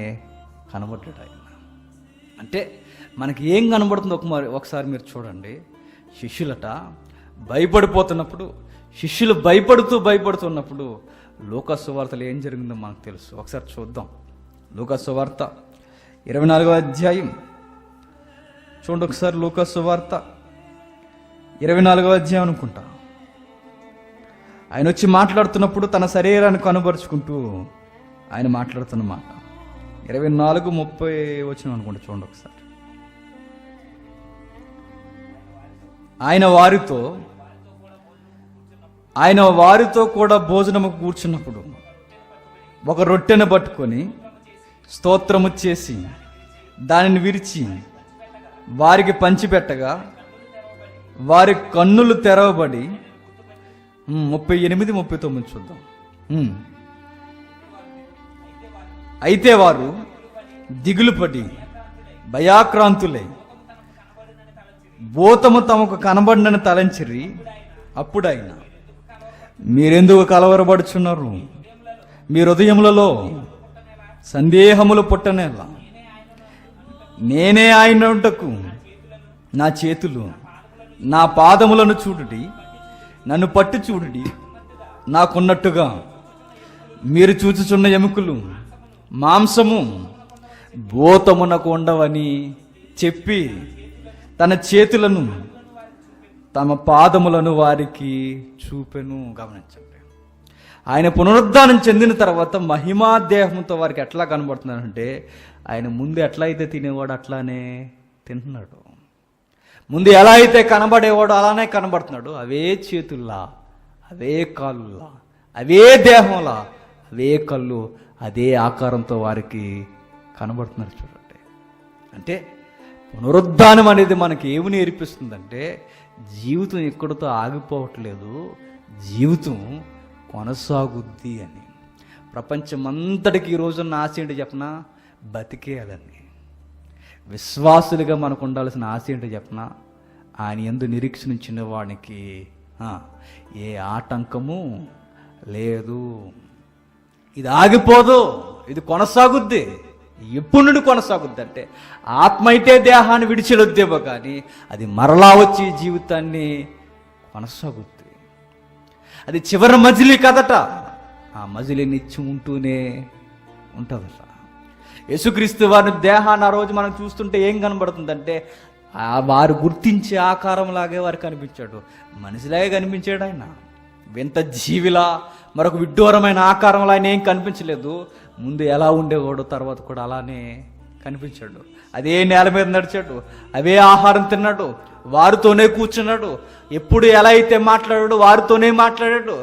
[SPEAKER 2] కనబడ్డాడు ఆయన. అంటే మనకి ఏం కనబడుతుందో ఒకసారి మీరు చూడండి. శిష్యులట భయపడిపోతున్నప్పుడు, శిష్యులు భయపడుతున్నప్పుడు లూకాసు సువార్తలో ఏం జరిగిందో మనకు తెలుసు. ఒకసారి చూద్దాం. లూకాసు సువార్త 24వ అధ్యాయం చూడండి ఒకసారి. లూకాసు సువార్త 24వ అధ్యాయం అనుకుంటా. ఆయన వచ్చి మాట్లాడుతున్నప్పుడు తన శరీరాన్ని కనుపరుచుకుంటూ ఆయన మాట్లాడుతున్న మాట 24:30 వచ్చిన అనుకుంటా. చూడండి ఒకసారి. ఆయన వారితో కూడా భోజనము కూర్చున్నప్పుడు ఒక రొట్టెను పట్టుకొని స్తోత్రము చేసి దానిని విరిచి వారికి పంచిపెట్టగా వారి కన్నులు తెరవబడి 38, 39 చూద్దాం. అయితే వారు దిగులుపడి భయాక్రాంతులై భూతము తమకు కనబడినని తలంచిరి. అప్పుడు ఆయన, మీరెందుకు కలవరపడుచున్నారు? మీ హృదయములలో సందేహములు పుట్టనేలా? నేనే ఆయనకు నా చేతులు నా పాదములను చూడుడి, నన్ను పట్టు చూడుడి, నాకున్నట్టుగా మీరు చూచుచున్న ఎముకలు మాంసము భూతమునకు ఉండవని చెప్పి తన చేతులను తమ పాదములను వారికి చూపెను. గమనించండి, ఆయన పునరుద్ధానం చెందిన తర్వాత మహిమా దేహంతో వారికి ఎట్లా కనబడుతున్నాడంటే, ఆయన ముందు ఎట్లా అయితే తినేవాడు అట్లానే తింటున్నాడు. ముందు ఎలా అయితే కనబడేవాడు అలానే కనబడుతున్నాడు. అవే చేతుల్లా, అవే కాళ్ళులా, అవే దేహంలా, అవే కళ్ళు, అదే ఆకారంతో వారికి కనబడుతున్నారు. చూడండి, అంటే పునరుద్ధానం అనేది మనకి ఏమి నేర్పిస్తుందంటే, జీవితం ఎక్కడితో ఆగిపోవట్లేదు, జీవితం కొనసాగుద్ది అని. ప్రపంచమంతటికి ఈ రోజున్న ఆశ ఏంటి చెప్పనా? బతికేయాలని. విశ్వాసులుగా మనకు ఉండాల్సిన ఆశ ఏంటో చెప్పనా? ఆయన యందు నిరీక్షించిన వానికి ఏ ఆటంకము లేదు. ఇది ఆగిపోదు, ఇది కొనసాగుద్ది. ఎప్పుడు నుండి కొనసాగుద్ది అంటే, ఆత్మ అయితే దేహాన్ని విడిచిడొద్దేమో కానీ అది మరలా వచ్చి జీవితాన్ని కొనసాగుద్ది. అది చివరి మజిలీ కదట, ఆ మజిలీ నిత్యం ఉంటూనే ఉంటుందట. యేసుక్రీస్తు వారి దేహాన్ని ఆ రోజు మనం చూస్తుంటే ఏం కనబడుతుందంటే, వారు గుర్తించే ఆకారంలాగే వారు కనిపించాడు. మనిషిలాగే కనిపించాడు ఆయన. వింత జీవిలా, మరొక విడ్డూరమైన ఆకారంలో ఆయన ఏం కనిపించలేదు. ముందు ఎలా ఉండేవాడు, తర్వాత కూడా అలానే కనిపించాడు. అదే నేల మీద నడిచాడు, అవే ఆహారం తిన్నాడు, వారితోనే కూర్చున్నాడు. ఎప్పుడు ఎలా అయితే మాట్లాడాడు వారితోనే మాట్లాడాడు.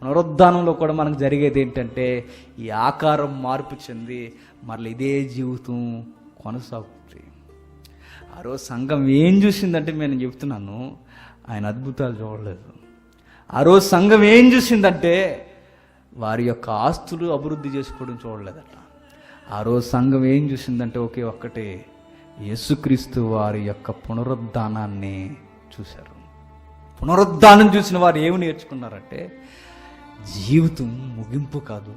[SPEAKER 2] పునరుద్ధానంలో కూడా మనకు జరిగేది ఏంటంటే, ఈ ఆకారం మార్పు చెంది మరలా ఇదే జీవితం కొనసాగుతుంది. ఆ రోజు సంఘం ఏం చూసిందంటే, నేను చెప్తున్నాను, ఆయన అద్భుతాలు చూడలేదు. ఆ రోజు సంఘం ఏం చూసిందంటే, వారి యొక్క ఆస్తులు అభివృద్ధి చేసుకోవడం చూడలేదట. ఆ రోజు సంఘం ఏం చూసిందంటే ఒకే ఒక్కటే, యేసుక్రీస్తు వారి యొక్క పునరుద్ధానాన్ని చూశారు. పునరుద్ధానం చూసిన వారు ఏమి నేర్చుకున్నారంటే, జీవితం ముగింపు కాదు,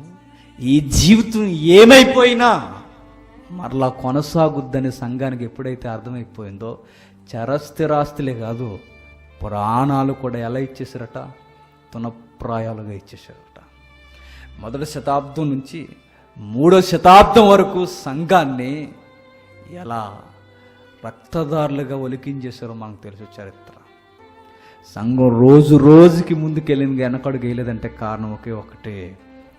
[SPEAKER 2] ఈ జీవితం ఏమైపోయినా మరలా కొనసాగుద్దని సంఘానికి ఎప్పుడైతే అర్థమైపోయిందో, చరస్థిరాస్తులే కాదు, పురాణాలు కూడా ఎలా ఇచ్చేసారట? తునప్రాయాలుగా ఇచ్చేసారట. 1వ శతాబ్దం నుంచి 3వ శతాబ్దం వరకు సంఘాన్ని ఎలా రక్తదారులుగా ఒలికించేశారో మనకు తెలుసు చరిత్ర. సంఘం రోజు రోజుకి ముందుకెళ్ళింది, వెనకడుగు వేయలేదంటే కారణం ఒకే ఒకటే,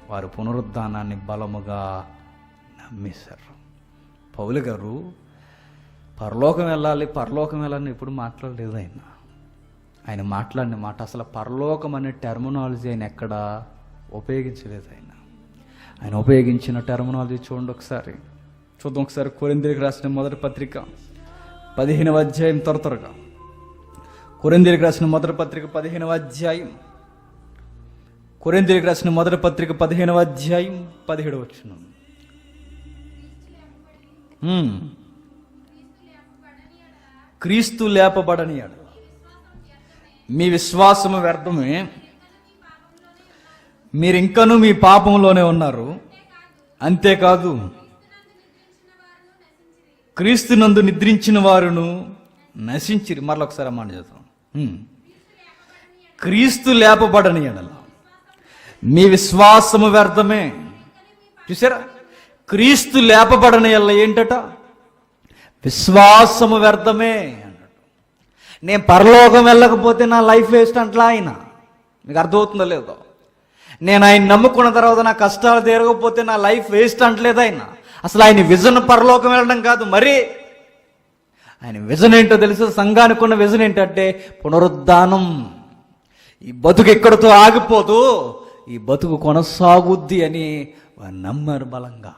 [SPEAKER 2] వారు పునరుద్ధానాన్ని బలముగా నమ్మేశారు. పౌలు గారు పరలోకం వెళ్ళాలని ఎప్పుడు మాట్లాడలేదు. ఆయన మాట్లాడిన మాట, అసలు పరలోకం అనే టెర్మినాలజీ ఆయన ఎక్కడ ఉపయోగించలేదు. ఆయన ఉపయోగించిన టెర్మినాలజీ చూడండి ఒకసారి. చూద్దాం ఒకసారి. కొరింథీయులకు రాసిన మొదటి పత్రిక 15వ అధ్యాయం, త్వరగా కొరింథీయులకు రాసిన మొదటి పత్రిక 15వ అధ్యాయం, కొరింథీయులకు రాసిన మొదటి పత్రిక 15వ అధ్యాయం 17వ వచనం. క్రీస్తు లేపబడని యెడల మీ విశ్వాసము వ్యర్థమే, మీరింకనూ మీ పాపంలోనే ఉన్నారు. అంతేకాదు, క్రీస్తునందు నిద్రించిన వారును నశించిరి. మరొకసారి మాట చేద్దాం. క్రీస్తు లేపబడని ఎడల మీ విశ్వాసము వ్యర్థమే. చూసారా, క్రీస్తు లేపబడని ఎడల ఏంటట? విశ్వాసము వ్యర్థమే అన్నాడు. నేను పరలోకం వెళ్ళకపోతే నా లైఫ్ వేస్ట్ అంటలా ఆయన. మీకు అర్థమవుతుందో లేదో? నేను ఆయన నమ్ముకున్న తర్వాత నా కష్టాలు తీరకపోతే నా లైఫ్ వేస్ట్ అంటలేదు ఆయన. అసలు ఆయన విజన్ పరలోకం వెళ్ళడం కాదు, మరి ఆయన విజన్ ఏంటో తెలుసు? సంఘానికి ఉన్న విజన్ ఏంటంటే పునరుద్ధానం. ఈ బతుకు ఎక్కడితో ఆగిపోదు, ఈ బతుకు కొనసాగుద్ది అని వారు నమ్మారు బలంగా.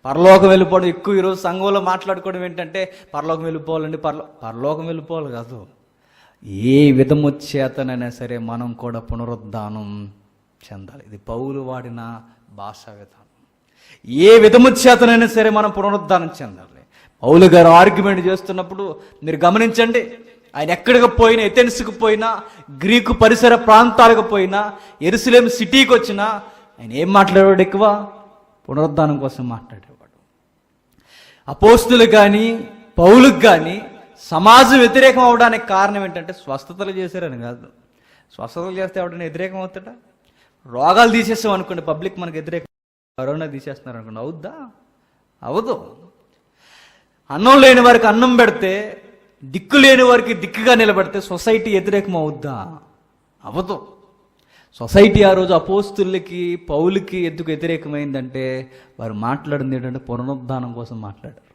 [SPEAKER 2] పరలోకం వెళ్ళిపోవడం ఎక్కువ ఈరోజు సంఘంలో మాట్లాడుకోవడం ఏంటంటే పరలోకం వెళ్ళిపోవాలండి, పరలోకం వెళ్ళిపోవాలి కాదు, ఏ విధము చేతనైనా సరే మనం కూడా పునరుద్ధానం చెందాలి. ఇది పౌలు వాడిన భాషా విధానం. ఏ విధము చేతనైనా సరే మనం పునరుద్ధానం చెందాలి. పౌలు గారు ఆర్గ్యుమెంట్ చేస్తున్నప్పుడు మీరు గమనించండి, ఆయన ఎక్కడికి పోయినా, ఎథెన్స్కి పోయినా, గ్రీకు పరిసర ప్రాంతాలకు పోయినా, యెరూషలేం సిటీకి వచ్చినా ఆయన ఏం మాట్లాడేవాడు? ఎక్కువ పునరుద్ధానం కోసం మాట్లాడేవాడు. అపోస్తులు కానీ పౌలుకు కానీ సమాజం వ్యతిరేకం అవడానికి కారణం ఏంటంటే స్వస్థతలు చేశారని కాదు. స్వస్థతలు చేస్తే ఎవడైనా వ్యతిరేకం అవుతాడా? రోగాలు తీసేస్తాం అనుకోండి, పబ్లిక్ మనకు వ్యతిరేకం. కరోనా తీసేస్తున్నారు అనుకోండి, అవుద్దా? అవదు. అన్నం లేని వారికి అన్నం పెడితే, దిక్కు లేని వారికి దిక్కుగా నిలబడితే సొసైటీ వ్యతిరేకం అవుద్దా? అవదు. సొసైటీ ఆ రోజు అపోస్తులకి పౌలుకి ఎందుకు వ్యతిరేకమైందంటే వారు మాట్లాడింది ఏంటంటే పునరుద్ధానం కోసం మాట్లాడారు.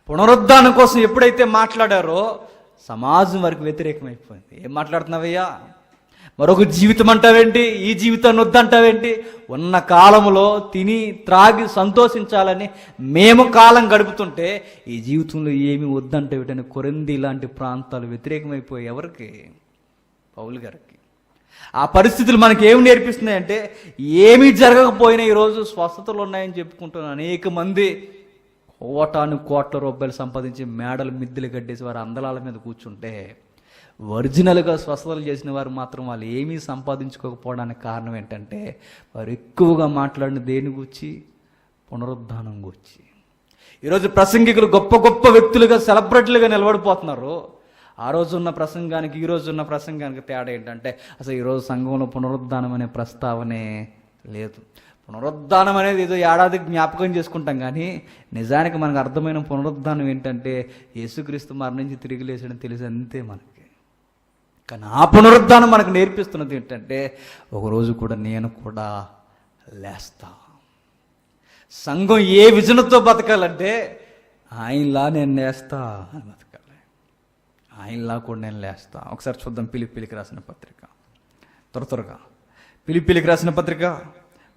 [SPEAKER 2] పునరుద్ధానం కోసం ఎప్పుడైతే మాట్లాడారో సమాజం వారికి వ్యతిరేకమైపోయింది. ఏం మాట్లాడుతున్నావయ్యా, మరొక జీవితం అంటావేంటి, ఈ జీవితాన్ని వద్దంటావేంటి, ఉన్న కాలంలో తిని త్రాగి సంతోషించాలని మేము కాలం గడుపుతుంటే ఈ జీవితంలో ఏమి వద్దంటావేటని కొరింథీ లాంటి ప్రాంతాలు వ్యతిరేకమైపోయి ఎవరికి? పౌలు గారికి. ఆ పరిస్థితులు మనకి ఏమి నేర్పిస్తున్నాయంటే ఏమీ జరగకపోయినా ఈరోజు స్వస్థతలు ఉన్నాయని చెప్పుకుంటున్న అనేక మంది కోట్ల రూపాయలు సంపాదించి మేడలు మిద్దెలు కట్టేసి వారు అందలాల మీద కూర్చుంటే ఒరిజినల్గా స్వస్థతలు చేసిన వారు మాత్రం వాళ్ళు ఏమీ సంపాదించుకోకపోవడానికి కారణం ఏంటంటే వారు ఎక్కువగా మాట్లాడిన దేని గురించి? పునరుద్ధానం గురించి. ఈరోజు ప్రసంగికులు గొప్ప గొప్ప వ్యక్తులుగా, సెలబ్రిటీలుగా నిలబడిపోతున్నారు. ఆ రోజు ఉన్న ప్రసంగానికి ఈ రోజు ఉన్న ప్రసంగానికి తేడా ఏంటంటే అసలు ఈరోజు సంఘంలో పునరుద్ధానం అనే ప్రస్తావనే లేదు. పునరుద్ధానం అనేది ఏదో ఏడాదికి జ్ఞాపకం చేసుకుంటాం, కానీ నిజానికి మనకు అర్థమైన పునరుద్ధానం ఏంటంటే యేసుక్రీస్తు మరణించి తిరిగి లేచడం తెలిసి అంతే మనకి. కానీ ఆ పునరుద్ధానం మనకు నేర్పిస్తున్నది ఏంటంటే ఒకరోజు కూడా నేను కూడా లేస్తా. సంఘం ఏ విజన్తో బతకాలంటే ఆయనలా నేను లేస్తా అని బతకాలి. ఆయనలా కూడా నేను లేస్తా. ఒకసారి చూద్దాం ఫిలిప్పీయులకు రాసిన పత్రిక, త్వరగా ఫిలిప్పీయులకు రాసిన పత్రిక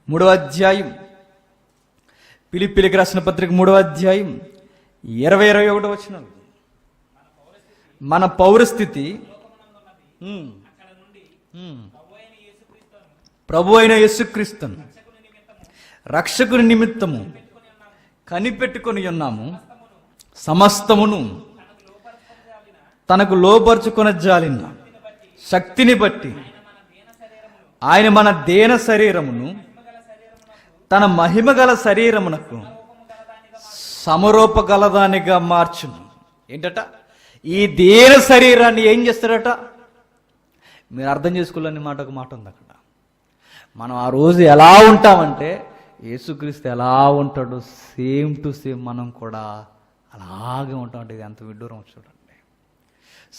[SPEAKER 2] 3వ అధ్యాయం. ఫిలిప్పీయులకు రాసిన పత్రిక 3వ అధ్యాయం 20-21 వచనాలు. మన పౌరస్థితి ప్రభు అయిన యేసుక్రీస్తును రక్షకుని నిమిత్తము కనిపెట్టుకొని ఉన్నాము. సమస్తమును తనకు లోపరుచుకొనజాలిన శక్తిని బట్టి ఆయన మన దేన శరీరమును తన మహిమగల శరీరమునకు సమరూపగలదానిగా మార్చును. ఏంటట? ఈ దేన శరీరాన్ని ఏం చేస్తాడట? మీరు అర్థం చేసుకోలేని మాట ఒక మాట ఉంది అక్కడ. మనం ఆ రోజు ఎలా ఉంటామంటే యేసుక్రీస్తు ఎలా ఉంటాడో సేమ్ టు సేమ్ మనం కూడా అలాగే ఉంటామంటే ఇది ఎంత విడ్డూరం చూడండి.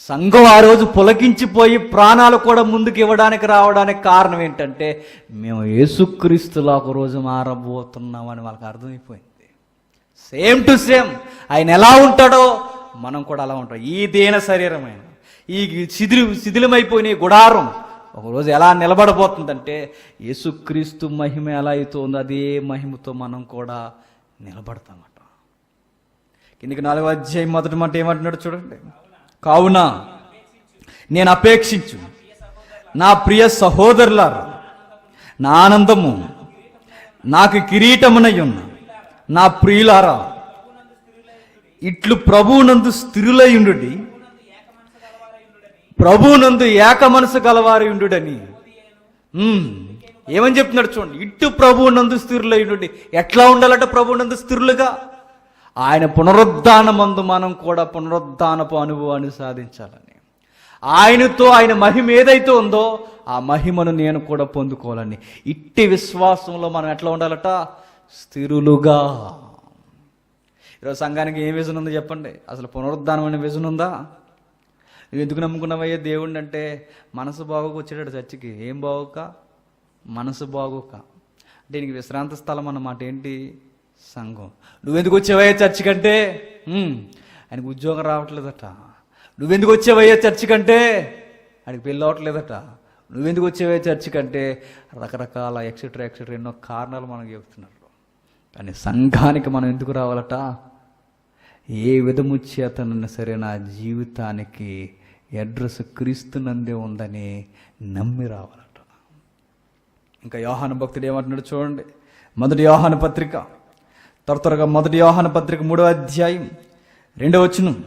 [SPEAKER 2] సంఘం ఆ రోజు పులకించిపోయి ప్రాణాలు కూడా ముందుకు ఇవ్వడానికి రావడానికి కారణం ఏంటంటే మేము యేసుక్రీస్తులా ఒక రోజు మారబోతున్నామని వాళ్ళకి అర్థమైపోయింది. సేమ్ టు సేమ్ ఆయన ఎలా ఉంటాడో మనం కూడా అలా ఉంటాం. ఈ దేన శరీరమైన ఈ శిథిలమైపోయిన గుడారం ఒకరోజు ఎలా నిలబడబోతుందంటే యేసుక్రీస్తు మహిమ ఎలా అవుతుందో అదే మహిమతో మనం కూడా నిలబడతామట. కిందికి 4వ అధ్యాయం 1వ మాట ఏమంటున్నాడు చూడండి. కావున నేను అపేక్షించు నా ప్రియ సహోదరులారా, నా ఆనందము నాకు కిరీటమునై ఉన్న నా ప్రియులారా, ఇట్లు ప్రభువునందు స్థిరులయుండుడి, ప్రభువునందు ఏక మనసు గలవారి ఉండుడని. ఏమని చెప్తున్నాడు చూడండి. ఇట్టు ప్రభువునందు స్థిరులయుండుడి. ఎట్లా ఉండాలంటే ప్రభువునందు స్థిరులుగా. ఆయన పునరుద్ధానమందు మనం కూడా పునరుద్ధానపు అనుభవాన్ని సాధించాలని, ఆయనతో ఆయన మహిమ ఏదైతే ఉందో ఆ మహిమను నేను కూడా పొందుకోవాలని, ఇట్టి విశ్వాసంలో మనం ఎట్లా ఉండాలట? స్థిరులుగా. ఈరోజు సంఘానికి ఏం విజన్ ఉందో చెప్పండి? అసలు పునరుద్ధానం అనే విజన్ ఉందా? నువ్వు ఎందుకు నమ్ముకున్నావయ్యా దేవుడిని అంటే, మనసు బాగోక వచ్చేటాడు చర్చికి. ఏం బాగోక? మనసు బాగోక. దీనికి విశ్రాంతి స్థలం అన్నమాట ఏంటి? సంఘం. నువ్వెందుకు వచ్చేవయ్యా చర్చి కంటే? ఆయనకు ఉద్యోగం రావట్లేదట. నువ్వెందుకు వచ్చేవయ్యా చర్చి కంటే? ఆయనకి పెళ్ళి అవ్వట్లేదట. నువ్వెందుకు వచ్చేవయ్యా చర్చి కంటే? రకరకాల ఎక్సెట్రా ఎన్నో కారణాలు మనకు చెబుతున్నారు. కానీ సంఘానికి మనం ఎందుకు రావాలట? ఏ విధము చేతనన్నా సరే నా జీవితానికి అడ్రస్ క్రీస్తునందే ఉందని నమ్మి రావాలట. ఇంకా యోహాను భక్తుడు ఏమంటున్నాడు చూడండి. మొదటి యోహాను పత్రిక, త్వరగా మొదటి యోహాను పత్రిక 3వ అధ్యాయం 2వ వచనం.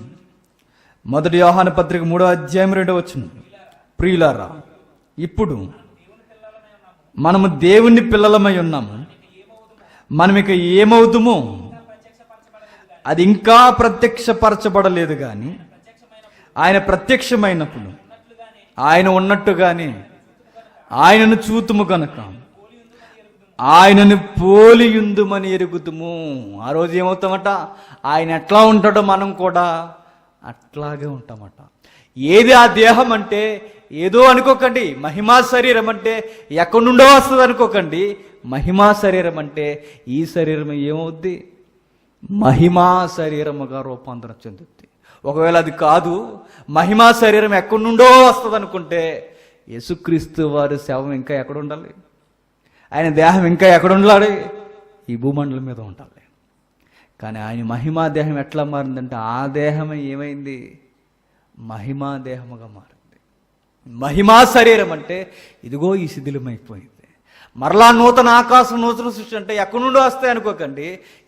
[SPEAKER 2] మొదటి యోహాను పత్రిక 3వ అధ్యాయం 2వ వచనం. ప్రియులారా, ఇప్పుడు మనము దేవుని పిల్లలమై ఉన్నాము, మనం ఇక ఏమవుతామో అది ఇంకా ప్రత్యక్షపరచబడలేదు. కానీ ఆయన ప్రత్యక్షమైనప్పుడు ఆయన ఉన్నట్టుగానే ఆయనను చూతుము కనుక ఆయనను పోలియుందుమని ఎరుగుతుము. ఆ రోజు ఏమవుతామట? ఆయన ఎట్లా ఉంటాడో మనం కూడా అట్లాగే ఉంటామట. ఏది ఆ దేహం అంటే ఏదో అనుకోకండి. మహిమా శరీరం అంటే ఎక్కడి నుండో వస్తుంది అనుకోకండి. మహిమా శరీరం అంటే ఈ శరీరం ఏమవుద్ది? మహిమా శరీరముగా రూపాంతరం చెందుద్ది. ఒకవేళ అది కాదు, మహిమా శరీరం ఎక్కడి నుండో వస్తుంది అనుకుంటే, యేసుక్రీస్తు వారి శవం ఇంకా ఎక్కడ ఉండాలి? ఆయన దేహం ఇంకా ఎక్కడ ఉండాలి? ఈ భూమండలం మీద ఉండాలి. కానీ ఆయన మహిమా దేహం ఎట్లా మారిందంటే, ఆ దేహమే ఏమైంది? మహిమా దేహముగా మారింది. మహిమా శరీరం అంటే ఇదిగో ఈ శిథిలమైపోయింది. మరలా నూతన ఆకాశం, నూతన సృష్టి అంటే ఎక్కడి నుండో వస్తాయి అనుకోకండి.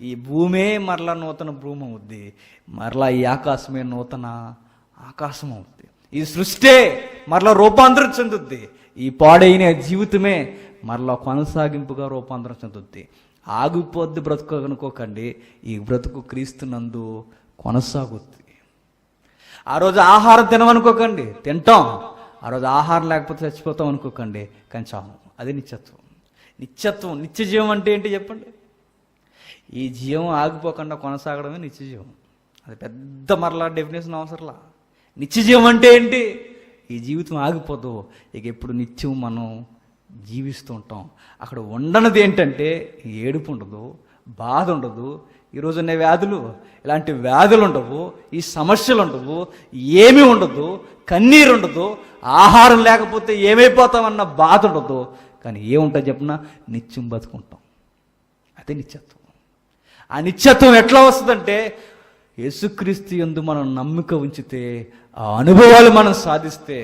[SPEAKER 2] ఈ భూమే మరలా నూతన భూమి అవుద్ది. మరలా ఈ ఆకాశమే నూతన ఆకాశం అవుద్ది. ఈ సృష్టి మరలా రూపాంతరం చెందుద్ది. ఈ పాడైన జీవితమే మరలా కొనసాగింపుగా రూపాంతరం చెందుద్ది. ఆగిపోద్ది బ్రతుకు అనుకోకండి. ఈ బ్రతుకు క్రీస్తునందు కొనసాగుద్ది. ఆ రోజు ఆహారం తినమనుకోకండి, తింటాం. ఆ రోజు ఆహారం లేకపోతే చచ్చిపోతాం అనుకోకండి, కానీ చావు. అది నిత్యత్వం. నిత్యత్వం, నిత్య జీవం అంటే ఏంటి చెప్పండి? ఈ జీవం ఆగిపోకుండా కొనసాగడమే నిత్య జీవం. అది పెద్ద మరలా డెఫినేషన్ అవసరంలా. నిత్య జీవం అంటే ఏంటి? ఈ జీవితం ఆగిపోదు, ఇక ఎప్పుడు నిత్యం మనం జీవిస్తూ ఉంటాం. అక్కడ ఉండనిది ఏంటంటే ఏడుపు ఉండదు, బాధ ఉండదు, ఈరోజు ఉన్న వ్యాధులు, ఇలాంటి వ్యాధులు ఉండవు, ఈ సమస్యలు ఉండవు, ఏమీ ఉండదు, కన్నీరు ఉండదు, ఆహారం లేకపోతే ఏమైపోతామన్న బాధ ఉండదు. కానీ ఏముంటుంది చెప్పినా నిత్యం బతుకుంటాం. అదే నిత్యత్వం. ఆ నిత్యత్వం ఎట్లా వస్తుందంటే, యేసుక్రీస్తు యందు మనం నమ్మిక ఉంచితే, ఆ అనుభవాలు మనం సాధిస్తే,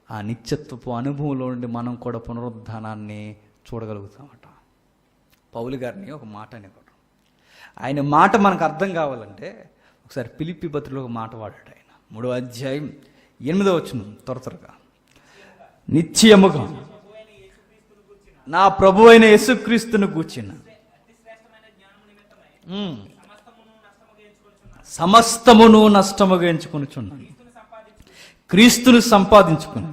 [SPEAKER 2] ఆ నిత్యత్వపు అనుభవంలో నుండి మనం కూడా పునరుద్ధానాన్ని చూడగలుగుతామట. పౌలు గారిని ఒక మాట అనేవాడు. ఆయన మాట మనకు అర్థం కావాలంటే ఒకసారి ఫిలిప్పీ పత్రికలో ఒక మాట వాడాడు ఆయన. 3వ అధ్యాయం 8వ వచనం. త్వరగా, నిత్యముగా నా ప్రభు అయిన యేసుక్రీస్తును గూర్చిన సమస్తమును నష్టముగా ఎంచుకొనుచున్నాను, క్రీస్తును సంపాదించుకుని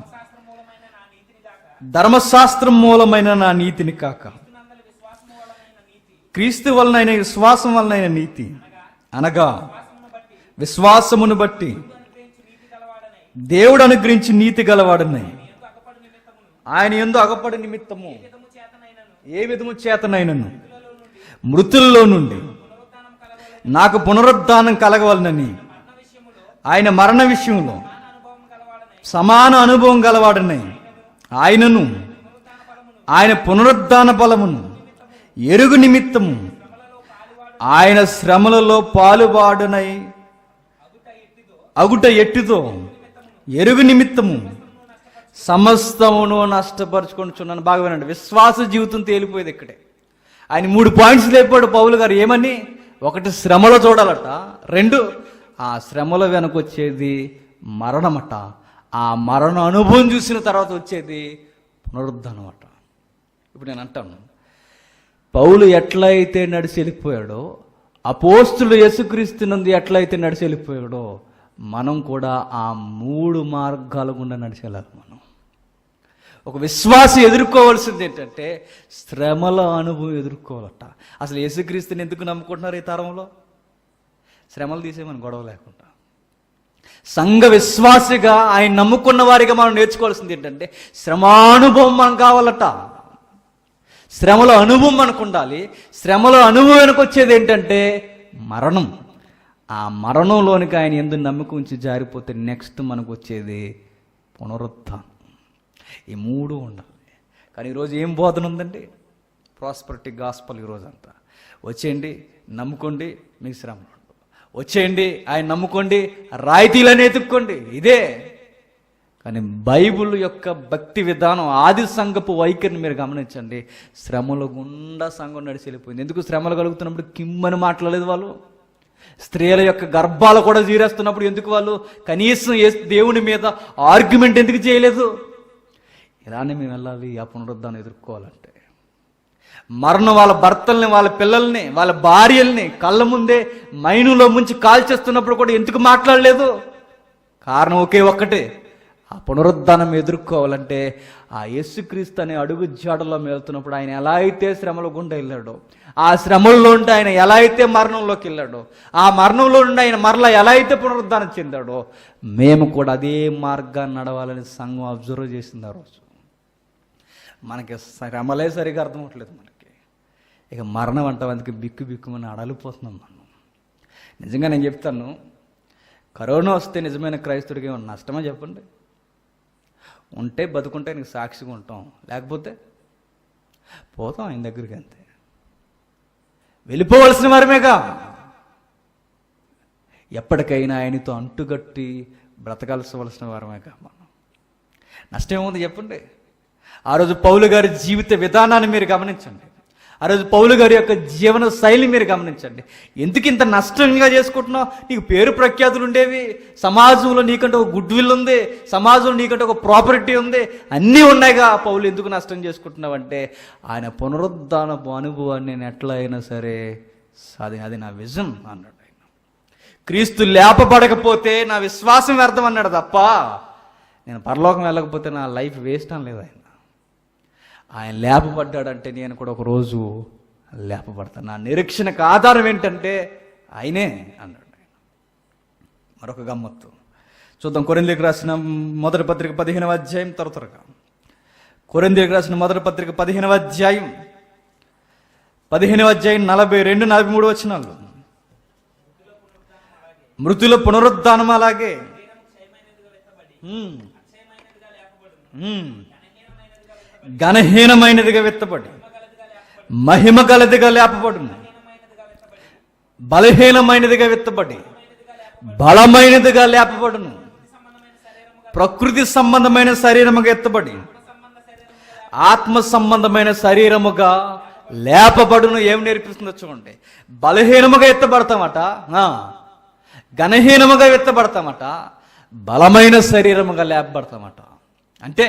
[SPEAKER 2] ధర్మశాస్త్రం మూలమైన నా నీతిని కాక క్రీస్తు వలనైన విశ్వాసం వలనైన నీతి, అనగా విశ్వాసమును బట్టి దేవుడు అనుగ్రహించి నీతి గలవాడనై ఆయన యందు అగపడి నిమిత్తము ఏ విధము చేతనైనను మృతుల్లో నుండి నాకు పునరుద్ధానం కలగవలనని ఆయన మరణ విషయంలో సమాన అనుభవం గలవాడనై ఆయనను ఆయన పునరుద్ధాన బలమును ఎరుగు నిమిత్తము ఆయన శ్రమలలో పాలుబాడునై అగుట ఎట్టిదో ఎరుగు నిమిత్తము సమస్తమును నష్టపరుచుకొనుచున్నాను. బాగా వినండి. విశ్వాస జీవితం తేలిపోయేది ఇక్కడే. ఆయన 3 పాయింట్స్ లేపాడు పౌలు గారు. ఏమని? 1 శ్రమలో చూడాలట, 2 ఆ శ్రమల వెనకొచ్చేది మరణమట, ఆ మరణ అనుభవం చూసిన తర్వాత వచ్చేది పునరుద్ధానం అట. ఇప్పుడు నేను అంటాను, పౌలు ఎట్లయితే నడిచి వెళ్ళిపోయాడో అపోస్తులు యేసుక్రీస్తునందు ఎట్లయితే నడిచి వెళ్ళిపోయాడో మనం కూడా ఆ 3 మార్గాల గుండా నడిచి వెళ్ళాలి. మనం ఒక విశ్వాసి ఎదుర్కోవాల్సింది ఏంటంటే శ్రమల అనుభవం ఎదుర్కోవాలట. అసలు యేసుక్రీస్తుని ఎందుకు నమ్ముకుంటున్నారు ఈ తరంలో? శ్రమలు తీసేమని గొడవ లేకుండా. సంఘ విశ్వాసిగా ఆయన నమ్ముకున్న వారిగా మనం నేర్చుకోవాల్సింది ఏంటంటే శ్రమానుభవం మనకు కావాలట. శ్రమల అనుభవం మనకు ఉండాలి. శ్రమల అనుభవం వెనక వచ్చేది ఏంటంటే మరణం. ఆ మరణంలోనికి ఆయన ఎందుకు నమ్మకం ఉంచి జారిపోతే నెక్స్ట్ మనకు వచ్చేది పునరుత్థానం. ఈ 3 ఉండాలి. కానీ ఈరోజు ఏం బోధన ఉందండి? ప్రాస్పరిటీ గాస్పల్ ఈరోజంతా వచ్చేయండి, నమ్ముకోండి, మీకు శ్రమ వచ్చేయండి, ఆయన నమ్ముకోండి, రాయితీలను ఎత్తుక్కోండి, ఇదే. కానీ బైబిల్ యొక్క భక్తి విధానం, ఆది సంఘపు వైఖరిని మీరు గమనించండి. శ్రమల గుండా సంఘం నడిచి వెళ్ళిపోయింది. ఎందుకు శ్రమలు కలుగుతున్నప్పుడు కిమ్మని మాట్లాడలేదు వాళ్ళు? స్త్రీల యొక్క గర్భాలు కూడా జీరేస్తున్నప్పుడు ఎందుకు వాళ్ళు కనీసం దేవుని మీద ఆర్గ్యుమెంట్ ఎందుకు చేయలేదు? ఇలానే మేము వెళ్ళాలి ఆ పునరుద్ధానం ఎదుర్కోవాలంటే. మరణం వాళ్ళ భర్తల్ని, వాళ్ళ పిల్లల్ని, వాళ్ళ భార్యల్ని కళ్ళ ముందే మైనులో ముంచి కాల్చేస్తున్నప్పుడు కూడా ఎందుకు మాట్లాడలేదు? కారణం ఒకే ఒక్కటే, ఆ పునరుద్ధానం ఎదుర్కోవాలంటే ఆ యేసుక్రీస్తు అనే అడుగు జాడలో వెళ్తున్నప్పుడు ఆయన ఎలా అయితే శ్రమల గుండా వెళ్ళాడో, ఆ శ్రమల్లో ఉండి ఆయన ఎలా అయితే మరణంలోకి వెళ్ళాడో, ఆ మరణంలో నుండి ఆయన మరలా ఎలా అయితే పునరుద్ధానం చెందాడో, మేము కూడా అదే మార్గాన్ని నడవాలని సంఘం అబ్జర్వ్ చేసింది. ఆ రోజు మనకి శ్రమలే సరిగా అర్థం అవ్వట్లేదు. మనకి ఇక మరణం అంటానికి బిక్కు బిక్కుమని అడలిపోతున్నాం మనం. నిజంగా నేను చెప్తాను, కరోనా వస్తే నిజమైన క్రైస్తవుడికి ఏమన్నా నష్టమా చెప్పండి? ఉంటే బతుకుంటే నీకు సాక్షిగా ఉంటాం, లేకపోతే పోతాం ఆయన దగ్గరికి. అంతే, వెళ్ళిపోవలసిన వారమేగా. ఎప్పటికైనా ఆయనతో అంటుగట్టి బ్రతకాల్సవలసిన వారమేగా మనం. నష్టం ఏముంది చెప్పండి? ఆ రోజు పౌలు గారి జీవిత విధానాన్ని మీరు గమనించండి. ఆ రోజు పౌలు గారి యొక్క జీవన శైలి మీరు గమనించండి. ఎందుకు ఇంత నష్టంగా చేసుకుంటున్నావు? నీకు పేరు ప్రఖ్యాతులు ఉండేవి, సమాజంలో నీకంటే ఒక గుడ్ విల్ ఉంది, సమాజంలో నీకంటే ఒక ప్రాపర్టీ ఉంది, అన్నీ ఉన్నాయిగా. పౌలు ఎందుకు నష్టం చేసుకుంటున్నావు అంటే ఆయన పునరుద్ధానపు అనుభవాన్ని నేను ఎట్లా అయినా సరే అది నా విజన్ అన్నాడు ఆయన. క్రీస్తు లేపబడకపోతే నా విశ్వాసం వ్యర్థం అన్నాడు తప్ప నేను పరలోకం వెళ్ళకపోతే నా లైఫ్ వేస్ట్ అని లేదు. ఆయన లేపబడ్డాడంటే నేను కూడా ఒక రోజు లేపబడతాను. నా నిరీక్షణకు ఆధారం ఏంటంటే ఆయనే అన్నాడు ఆయన. మరొక గమ్మత్తు చూద్దాం. కొరింథీయులకు రాసిన మొదటి పత్రిక 15వ అధ్యాయం. త్వరగా కొరింథీయులకు రాసిన మొదటి పత్రిక 15వ అధ్యాయం 42-43 వచనాలు. మృతుల పునరుద్ధానం అలాగే ఘనహీనమైనదిగా విత్తబడి మహిమ గలదిగా లేపబడును, బలహీనమైనదిగా విత్తబడి బలమైనదిగా లేపబడును, ప్రకృతి సంబంధమైన శరీరముగా ఎత్తబడి ఆత్మ సంబంధమైన శరీరముగా లేపబడును. ఏం నేర్పిస్తుందో చూడండి. బలహీనముగా ఎత్తబడతామట, ఘనహీనముగా ఎత్తబడతామట, బలమైన శరీరముగా లేపబడతామట. అంటే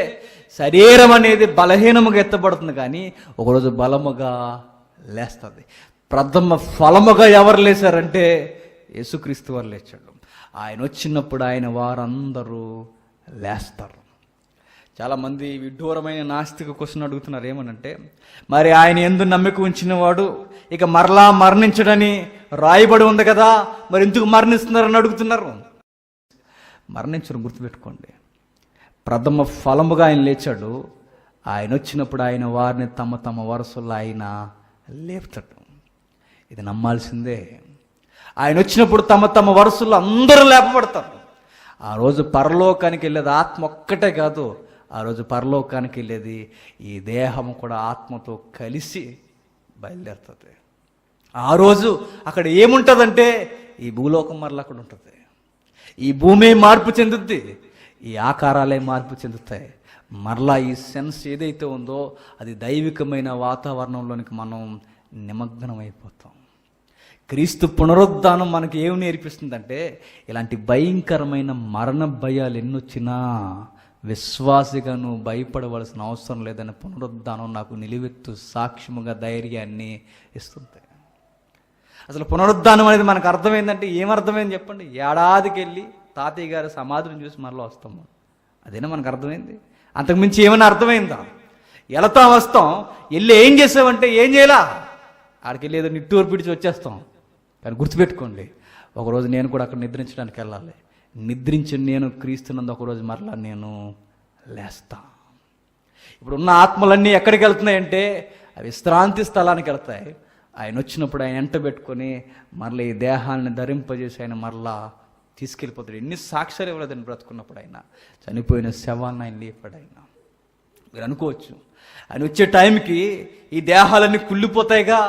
[SPEAKER 2] శరీరం అనేది బలహీనముగా ఎత్తబడుతుంది, కానీ ఒకరోజు బలముగా లేస్తుంది. ప్రథమ ఫలముగా ఎవరు లేచారంటే యేసుక్రీస్తు వారు లేచాడు. ఆయన వచ్చినప్పుడు ఆయన వారందరూ లేస్తారు. చాలామంది విడ్డూరమైన నాస్తిక క్వశ్చన్ అడుగుతున్నారు. ఏమనంటే, మరి ఆయన యందు నమ్మిక ఉంచిన వాడు ఇక మరలా మరణించడని రాయబడి ఉంది కదా, మరి ఎందుకు మరణిస్తున్నారని అడుగుతున్నారు. మరణించడం గుర్తుపెట్టుకోండి. ప్రథమ ఫలముగా ఆయన లేచాడు. ఆయన వచ్చినప్పుడు ఆయన వారిని తమ తమ వరుసల్లో ఆయన లేపుతాడు. ఇది నమ్మాల్సిందే. ఆయన వచ్చినప్పుడు తమ తమ వరుసల్లో అందరూ లేపబడతారు. ఆ రోజు పరలోకానికి వెళ్ళేది ఆత్మ ఒక్కటే కాదు, ఆ రోజు పరలోకానికి వెళ్ళేది ఈ దేహము కూడా ఆత్మతో కలిసి బయలుదేరుతుంది. ఆ రోజు అక్కడ ఏముంటుందంటే ఈ భూలోకం మరలా అక్కడ ఉంటుంది. ఈ భూమి మార్పు చెందుద్ది, ఈ ఆకారాలే మార్పు చెందుతాయి. మరలా ఈ సెన్స్ ఏదైతే ఉందో అది దైవికమైన వాతావరణంలోనికి మనం నిమగ్నం అయిపోతాం. క్రీస్తు పునరుద్ధానం మనకి ఏమి నేర్పిస్తుందంటే, ఇలాంటి భయంకరమైన మరణ భయాలు ఎన్నొచ్చినా విశ్వాసిగా నువ్వు భయపడవలసిన అవసరం లేదని పునరుద్ధానం నాకు నిలువెత్తు సాక్ష్యముగా ధైర్యాన్ని ఇస్తుంది. అసలు పునరుద్ధానం అనేది మనకు అర్థమైందంటే ఏమర్థమైంది చెప్పండి? ఏడాదికి వెళ్ళి తాతయ్య గారి సమాధిని చూసి మరలా వస్తాము, అదేనా మనకు అర్థమైంది? అంతకుమించి ఏమైనా అర్థమైందా? వెళతాం వస్తాం, వెళ్ళి ఏం చేసామంటే ఏం చేయాలా, ఆడికి వెళ్ళి ఏదో నిట్టూరు పిడిచి వచ్చేస్తాం. కానీ గుర్తుపెట్టుకోండి, ఒకరోజు నేను కూడా అక్కడ నిద్రించడానికి వెళ్ళాలి. నిద్రించి నేను క్రీస్తునందు ఒకరోజు మరలా నేను లేస్తా. ఇప్పుడున్న ఆత్మలన్నీ ఎక్కడికి వెళ్తున్నాయంటే అవి విశ్రాంతి స్థలానికి వెళ్తాయి. ఆయన వచ్చినప్పుడు ఆయన ఎంట పెట్టుకొని మరలా ఈ దేహాన్ని ధరింపజేసి ఆయన మరలా తీసుకెళ్ళిపోతాడు. ఎన్ని సాక్ష్యాలు ఇవ్వలేదని బ్రతుకున్నప్పుడు ఆయన చనిపోయిన శవాన్ని ఆయన లేపాడు. ఆయన మీరు అనుకోవచ్చు, ఆయన వచ్చే టైంకి ఈ దేహాలన్నీ కుళ్ళిపోతాయిగా,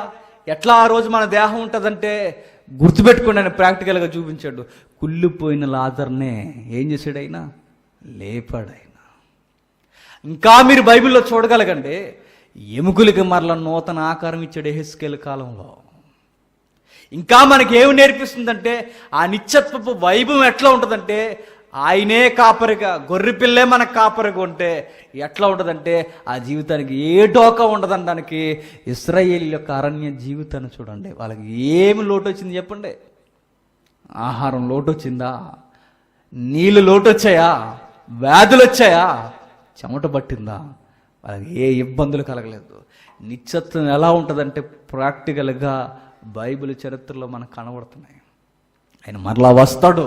[SPEAKER 2] ఎట్లా ఆ రోజు మన దేహం ఉంటుందంటే గుర్తుపెట్టుకోండి, ఆయన ప్రాక్టికల్గా చూపించాడు. కుళ్ళిపోయిన లాజర్నే ఏం చేశాడు? ఆయన లేపాడు. ఆయన ఇంకా మీరు బైబిల్లో చూడగలగండి, ఎముకలకి మరల నూతన ఆకారం ఇచ్చాడు యెహెజ్కేలు కాలంలో. ఇంకా మనకి ఏమి నేర్పిస్తుందంటే ఆ నిత్యత్వపు వైభవం ఎట్లా ఉంటుందంటే, ఆయనే కాపరిగా, గొర్రె పిల్లే మనకు కాపరిగా ఉంటే ఎట్లా ఉంటుందంటే ఆ జీవితానికి ఏ డోకా ఉండదనడానికి ఇశ్రాయేలు యొక్క అరణ్య జీవితాన్ని చూడండి. వాళ్ళకి ఏమి లోటు వచ్చింది చెప్పండి? ఆహారం లోటు వచ్చిందా? నీళ్ళు లోటు వచ్చాయా? వ్యాధులు వచ్చాయా? చెమట పట్టిందా? వాళ్ళకి ఏ ఇబ్బందులు కలగలేదు. నిత్యత్వం ఎలా ఉంటుందంటే ప్రాక్టికల్గా బైబిల్ చరిత్రలో మనకు కనబడుతున్నాయి. ఆయన మరలా వస్తాడు,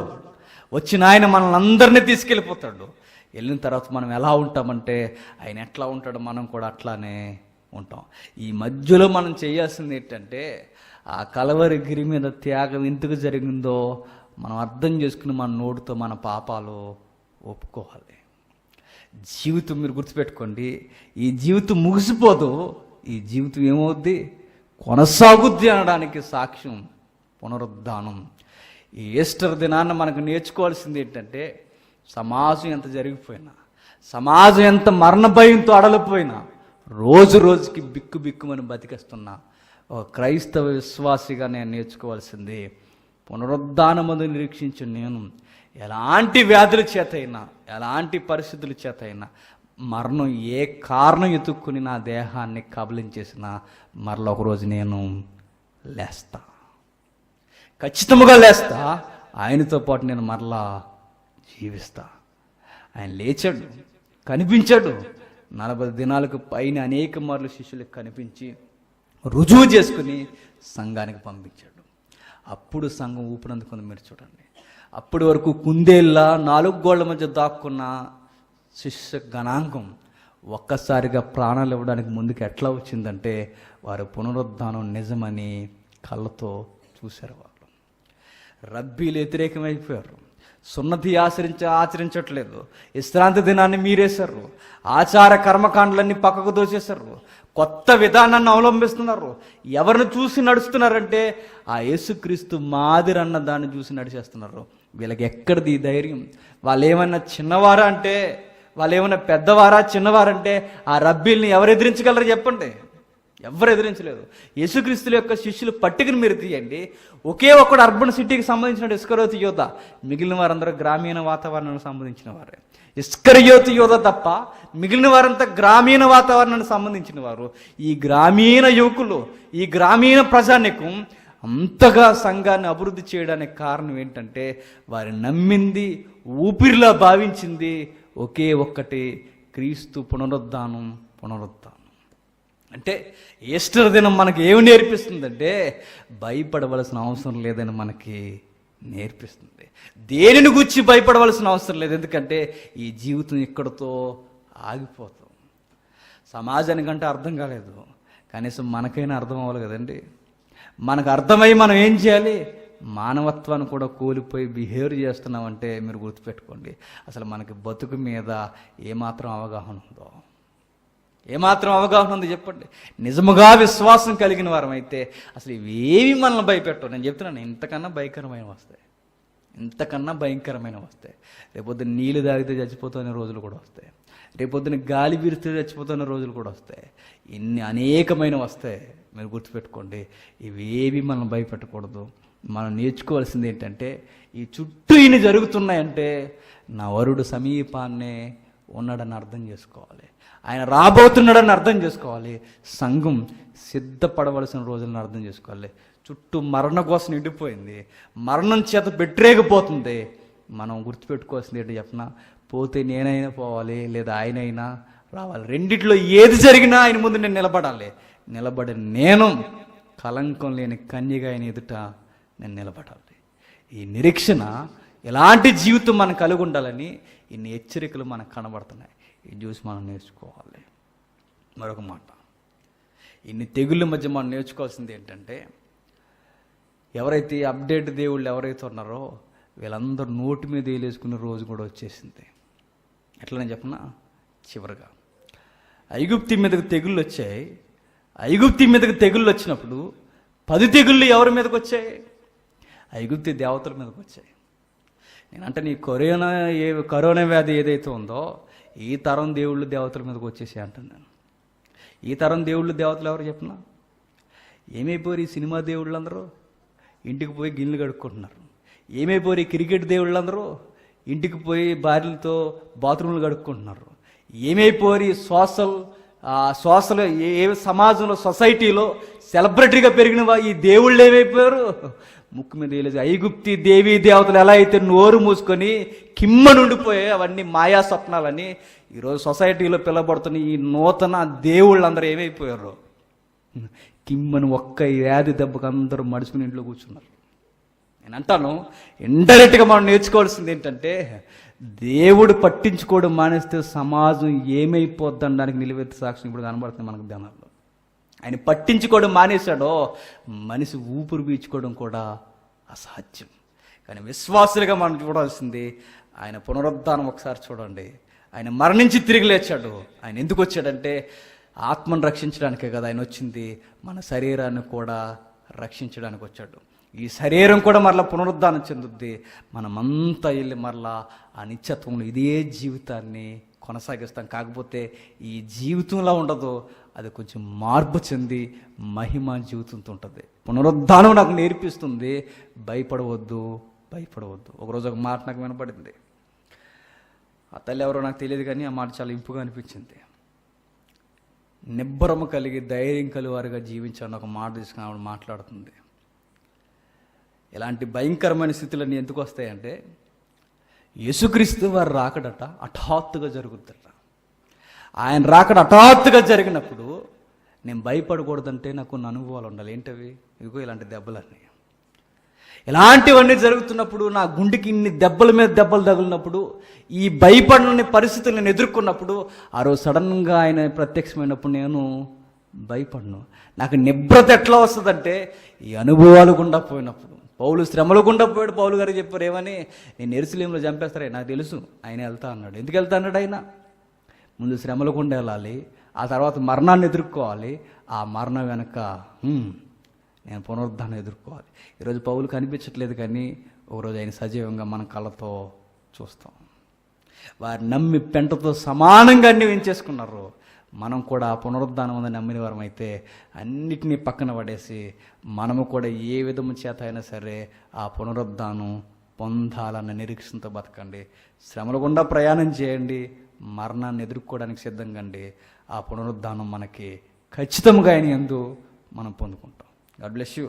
[SPEAKER 2] వచ్చిన ఆయన మనల్ని అందరినీ తీసుకెళ్ళిపోతాడు. వెళ్ళిన తర్వాత మనం ఎలా ఉంటామంటే ఆయన ఎట్లా ఉంటాడో మనం కూడా అట్లానే ఉంటాం. ఈ మధ్యలో మనం చేయాల్సింది ఏంటంటే ఆ కలవరి గిరి మీద త్యాగం ఎందుకు జరిగిందో మనం అర్థం చేసుకుని మన నోటితో మన పాపాలు ఒప్పుకోవాలి. జీవితం మీరు గుర్తుపెట్టుకోండి, ఈ జీవితం ముగిసిపోదు, ఈ జీవితం ఏమవుద్ది? కొనసాగుద్ది అనడానికి సాక్ష్యం పునరుద్ధానం. ఈ ఈస్టర్ దినాన్ని మనకు నేర్చుకోవాల్సింది ఏంటంటే సమాజం ఎంత జరిగిపోయినా, సమాజం ఎంత మరణ భయంతో అడలిపోయినా, రోజు రోజుకి బిక్కు బిక్కుమని బతికేస్తున్నా ఒక క్రైస్తవ విశ్వాసిగా నేను నేర్చుకోవాల్సింది, పునరుద్ధానమందు నిరీక్షించిన నేను ఎలాంటి వ్యాధుల చేత అయినా, ఎలాంటి పరిస్థితుల చేత అయినా, మరణం ఏ కారణం ఎత్తుక్కుని నా దేహాన్ని కబలించేసిన మరలా ఒకరోజు నేను లేస్తా, ఖచ్చితంగా లేస్తా. ఆయనతో పాటు నేను మరలా జీవిస్తా. ఆయన లేచాడు, కనిపించాడు. 40 దినాలకు పైన అనేక మార్లు శిష్యులకు కనిపించి రుజువు చేసుకుని సంఘానికి పంపించాడు. అప్పుడు సంఘం ఊపినందుకుంది. మీరు చూడండి, అప్పటి వరకు కుందేళ్ళ 4 గోళ్ల మధ్య దాక్కున్న శిష్య గణాంగం ఒక్కసారిగా ప్రాణాలు ఇవ్వడానికి ముందుకు ఎట్లా వచ్చిందంటే వారు పునరుద్ధానం నిజమని కళ్ళతో చూశారు. వాళ్ళు రబ్బీలు వ్యతిరేకమైపోయారు. సున్నతి ఆచరించట్లేదు. విశ్రాంతి దినాన్ని మీరేశారు. ఆచార కర్మకాండలన్నీ పక్కకు దోచేశారు. కొత్త విధానాన్ని అవలంబిస్తున్నారు. ఎవరిని చూసి నడుస్తున్నారంటే ఆ యేసుక్రీస్తు మాదిరి అన్న దాన్ని చూసి నడిచేస్తున్నారు. వీళ్ళకి ఎక్కడిది ఈ ధైర్యం? వాళ్ళు ఏమన్నా చిన్నవారా అంటే, వాళ్ళు ఏమన్నా పెద్దవారా చిన్నవారంటే ఆ రబ్బీల్ని ఎవరు ఎదిరించగలరు చెప్పండి? ఎవరు ఎదిరించలేదు. యేసుక్రీస్తుల యొక్క శిష్యులు పట్టికను మీరు తీయండి. ఒకే ఒక్కడు అర్బన్ సిటీకి సంబంధించిన ఇస్కరియోతు యోధ, మిగిలిన వారందరూ గ్రామీణ వాతావరణానికి సంబంధించిన వారే. ఇస్కరియోతు యోధ తప్ప మిగిలిన వారంతా గ్రామీణ వాతావరణానికి సంబంధించిన వారు. ఈ గ్రామీణ యువకులు, ఈ గ్రామీణ ప్రజానికం అంతగా సంఘాన్ని అభివృద్ధి చేయడానికి కారణం ఏంటంటే వారు నమ్మింది, ఊపిరిలా భావించింది ఒకే ఒక్కటి, క్రీస్తు పునరుద్ధానం. అంటే ఈస్టర్ దినం మనకి ఏమి నేర్పిస్తుందంటే భయపడవలసిన అవసరం లేదని మనకి నేర్పిస్తుంది. దేనిని గురించి భయపడవలసిన అవసరం లేదు, ఎందుకంటే ఈ జీవితం ఇక్కడతో ఆగిపోతాం. సమాజానికంటే అర్థం కాలేదు, కనీసం మనకైనా అర్థం అవ్వాలి కదండి. మనకు అర్థమై మనం ఏం చేయాలి? మానవత్వాన్ని కూడా కోల్పోయి బిహేవ్ చేస్తున్నామంటే మీరు గుర్తుపెట్టుకోండి, అసలు మనకి బతుకు మీద ఏమాత్రం అవగాహన ఉందో? ఏమాత్రం అవగాహన ఉంది చెప్పండి? నిజముగా విశ్వాసం కలిగిన వారం అయితే అసలు ఇవేమి మనల్ని భయపెట్టవు. నేను చెప్తున్నాను, ఇంతకన్నా భయంకరమైన వస్తాయి. రేపొద్దున నీళ్ళు తాగితే చచ్చిపోతున్న రోజులు కూడా వస్తాయి. రేపొద్దున గాలి పీరిస్తే చచ్చిపోతున్న రోజులు కూడా వస్తాయి. ఇన్ని అనేకమైన వస్తాయి. మీరు గుర్తుపెట్టుకోండి, ఇవేవి మనం భయపెట్టకూడదు. మనం నేర్చుకోవాల్సింది ఏంటంటే ఈ చుట్టూ ఇన్ని జరుగుతున్నాయంటే నా వరుడు సమీపాన్నే ఉన్నాడని అర్థం చేసుకోవాలి. ఆయన రాబోతున్నాడని అర్థం చేసుకోవాలి. సంఘం సిద్ధపడవలసిన రోజులను అర్థం చేసుకోవాలి. చుట్టూ మరణ కోసం నిండిపోయింది, మరణం చేత పెట్టరేగిపోతుంది. మనం గుర్తుపెట్టుకోవాల్సింది ఏంటి చెప్పనా? పోతే నేనైనా పోవాలి, లేదా ఆయనైనా రావాలి. రెండిట్లో ఏది జరిగినా ఆయన ముందు నేను నిలబడాలి. నిలబడి నేను కలంకం లేని కన్యగా ఆయన ఎదుట నేను నిలబడాలి. ఈ నిరీక్షణ, ఎలాంటి జీవితం మనం కలిగి ఉండాలని ఇన్ని హెచ్చరికలు మనకు కనబడుతున్నాయి. ఇది చూసి మనం నేర్చుకోవాలి. మరొక మాట, ఇన్ని తెగుళ్ళ మధ్య మనం నేర్చుకోవాల్సింది ఏంటంటే, ఎవరైతే అప్డేట్ దేవుళ్ళు ఎవరైతే ఉన్నారో వీళ్ళందరూ నోటి మీద వేలేసుకునే రోజు కూడా వచ్చేసింది. ఎట్లనే చెప్పనా? చివరిగా ఐగుప్తి మీదకి తెగుళ్ళు వచ్చాయి. ఐగుప్తి మీదకి తెగుళ్ళు వచ్చినప్పుడు 10 తెగుళ్ళు ఎవరి మీదకి వచ్చాయి? ఐగుప్తి దేవతల మీదకి వచ్చాయి. నేనంటే నీ కరోనా వ్యాధి ఏదైతే ఉందో ఈ తరం దేవుళ్ళు దేవతల మీదకి వచ్చేసి అంటున్నాను. ఈ తరం దేవుళ్ళు దేవతలు ఎవరు చెప్పినా? ఏమైపోయారు ఈ సినిమా దేవుళ్ళందరూ? ఇంటికి పోయి గిన్నెలు కడుక్కుంటున్నారు. ఏమైపోయారు ఈ క్రికెట్ దేవుళ్ళందరూ? ఇంటికి పోయి భార్యలతో బాత్రూమ్లు కడుక్కుంటున్నారు. ఏమైపోయారు ఈ సోషల్ ఏ సమాజంలో సొసైటీలో సెలబ్రిటీగా పెరిగిన ఈ దేవుళ్ళు ఏమైపోయారు? ముక్కు మీద వేయలేదు. ఐగుప్తి దేవీ దేవతలు ఎలా అయితే నోరు మూసుకొని కిమ్మ నుండిపోయాయి, అవన్నీ మాయా స్వప్నాలని ఈరోజు సొసైటీలో పిలబడుతున్న ఈ నూతన దేవుళ్ళందరూ ఏమైపోయారు? కిమ్మని ఒక్క వ్యాధి దెబ్బకు అందరూ మడుచుకుని ఇంట్లో కూర్చున్నారు. నేను అంటాను, ఇండైరెక్ట్గా మనం నేర్చుకోవాల్సింది ఏంటంటే, దేవుడు పట్టించుకోవడం మానేస్తే సమాజం ఏమైపోద్దనడానికి నిలువెత్తి సాక్ష్యం ఇప్పుడు కనబడుతుంది మనకు ధ్యానాల్లో. ఆయన పట్టించుకోవడం మానేశాడో మనిషి ఊపిరి పీల్చుకోవడం కూడా అసాధ్యం. కానీ విశ్వాసులుగా మనం చూడాల్సింది ఆయన పునరుద్ధానం. ఒకసారి చూడండి, ఆయన మరణించి తిరిగి లేచాడు. ఆయన ఎందుకు వచ్చాడంటే ఆత్మను రక్షించడానికే కదా ఆయన వచ్చింది, మన శరీరాన్ని కూడా రక్షించడానికి వచ్చాడు. ఈ శరీరం కూడా మరలా పునరుద్ధానం చెందుద్ది. మనమంతా వెళ్ళి మరలా ఆ నిత్యత్వంలో ఇదే జీవితాన్ని కొనసాగిస్తాం. కాకపోతే ఈ జీవితంలో ఉండదు, అది కొంచెం మార్పు చెంది మహిమ జీవితంతో ఉంటుంది. పునరుద్ధానం నాకు నేర్పిస్తుంది, భయపడవద్దు. ఒకరోజు ఒక మాట నాకు వినపడింది. ఆ తల్లి ఎవరో నాకు తెలియదు, కానీ ఆ మాట చాలా ఇంపుగా అనిపించింది. నిబ్బరము కలిగి ధైర్యం కలివారుగా జీవించాలని ఒక మాట తీసుకుని ఆవిడ మాట్లాడుతుంది. ఇలాంటి భయంకరమైన స్థితులన్నీ ఎందుకు వస్తాయంటే, యేసుక్రీస్తు వారు రాకడట హఠాత్తుగా జరుగుద్దట. ఆయన రాకడ హఠాత్తుగా జరిగినప్పుడు నేను భయపడకూడదంటే నాకు కొన్ని అనుభవాలు ఉండాలి. ఏంటవి? ఇదిగో ఇలాంటి దెబ్బలన్నీ. ఇలాంటివన్నీ జరుగుతున్నప్పుడు, నా గుండెకి ఇన్ని దెబ్బల మీద దెబ్బలు తగిలినప్పుడు, ఈ భయపడని పరిస్థితులు నేను ఎదుర్కొన్నప్పుడు, ఆ రోజు సడన్గా ఆయన ప్రత్యక్షమైనప్పుడు నేను భయపడను. నాకు నిబ్రత ఎట్లా వస్తుందంటే, ఈ అనుభవాలు గుండా పోయినప్పుడు. పౌలు శ్రమలు గుండా పోయాడు. పౌలు గారు చెప్పారు ఏమని? నేను యెరూషలేములో చంపేస్తారే, నాకు తెలుసు. ఆయన వెళ్తా అన్నాడు. ఎందుకు వెళ్తా అన్నాడు? ఆయన ముందు శ్రమల గుండా వెళ్ళాలి, ఆ తర్వాత మరణాన్ని ఎదుర్కోవాలి. ఆ మరణం వెనక నేను పునరుద్ధానం ఎదుర్కోవాలి. ఈరోజు పౌలు కనిపించట్లేదు, కానీ ఒకరోజు ఆయన సజీవంగా మన కళ్ళతో చూస్తాం. వారు నమ్మి పెంటతో సమానంగా అన్ని వేయించేసుకున్నారు. మనం కూడా ఆ పునరుద్ధానం ఉందని నమ్మిన వారం అయితే అన్నిటినీ పక్కన పడేసి మనము కూడా ఏ విధము చేత అయినా సరే ఆ పునరుద్ధానం పొందాలన్న నిరీక్షణతో బతకండి. శ్రమల గుండా ప్రయాణం చేయండి, మరణాన్ని ఎదుర్కోవడానికి సిద్ధంగా అండి. ఆ పునరుద్ధానం మనకి ఖచ్చితంగా ఆయన యందు మనం పొందుకుంటాం. God bless you.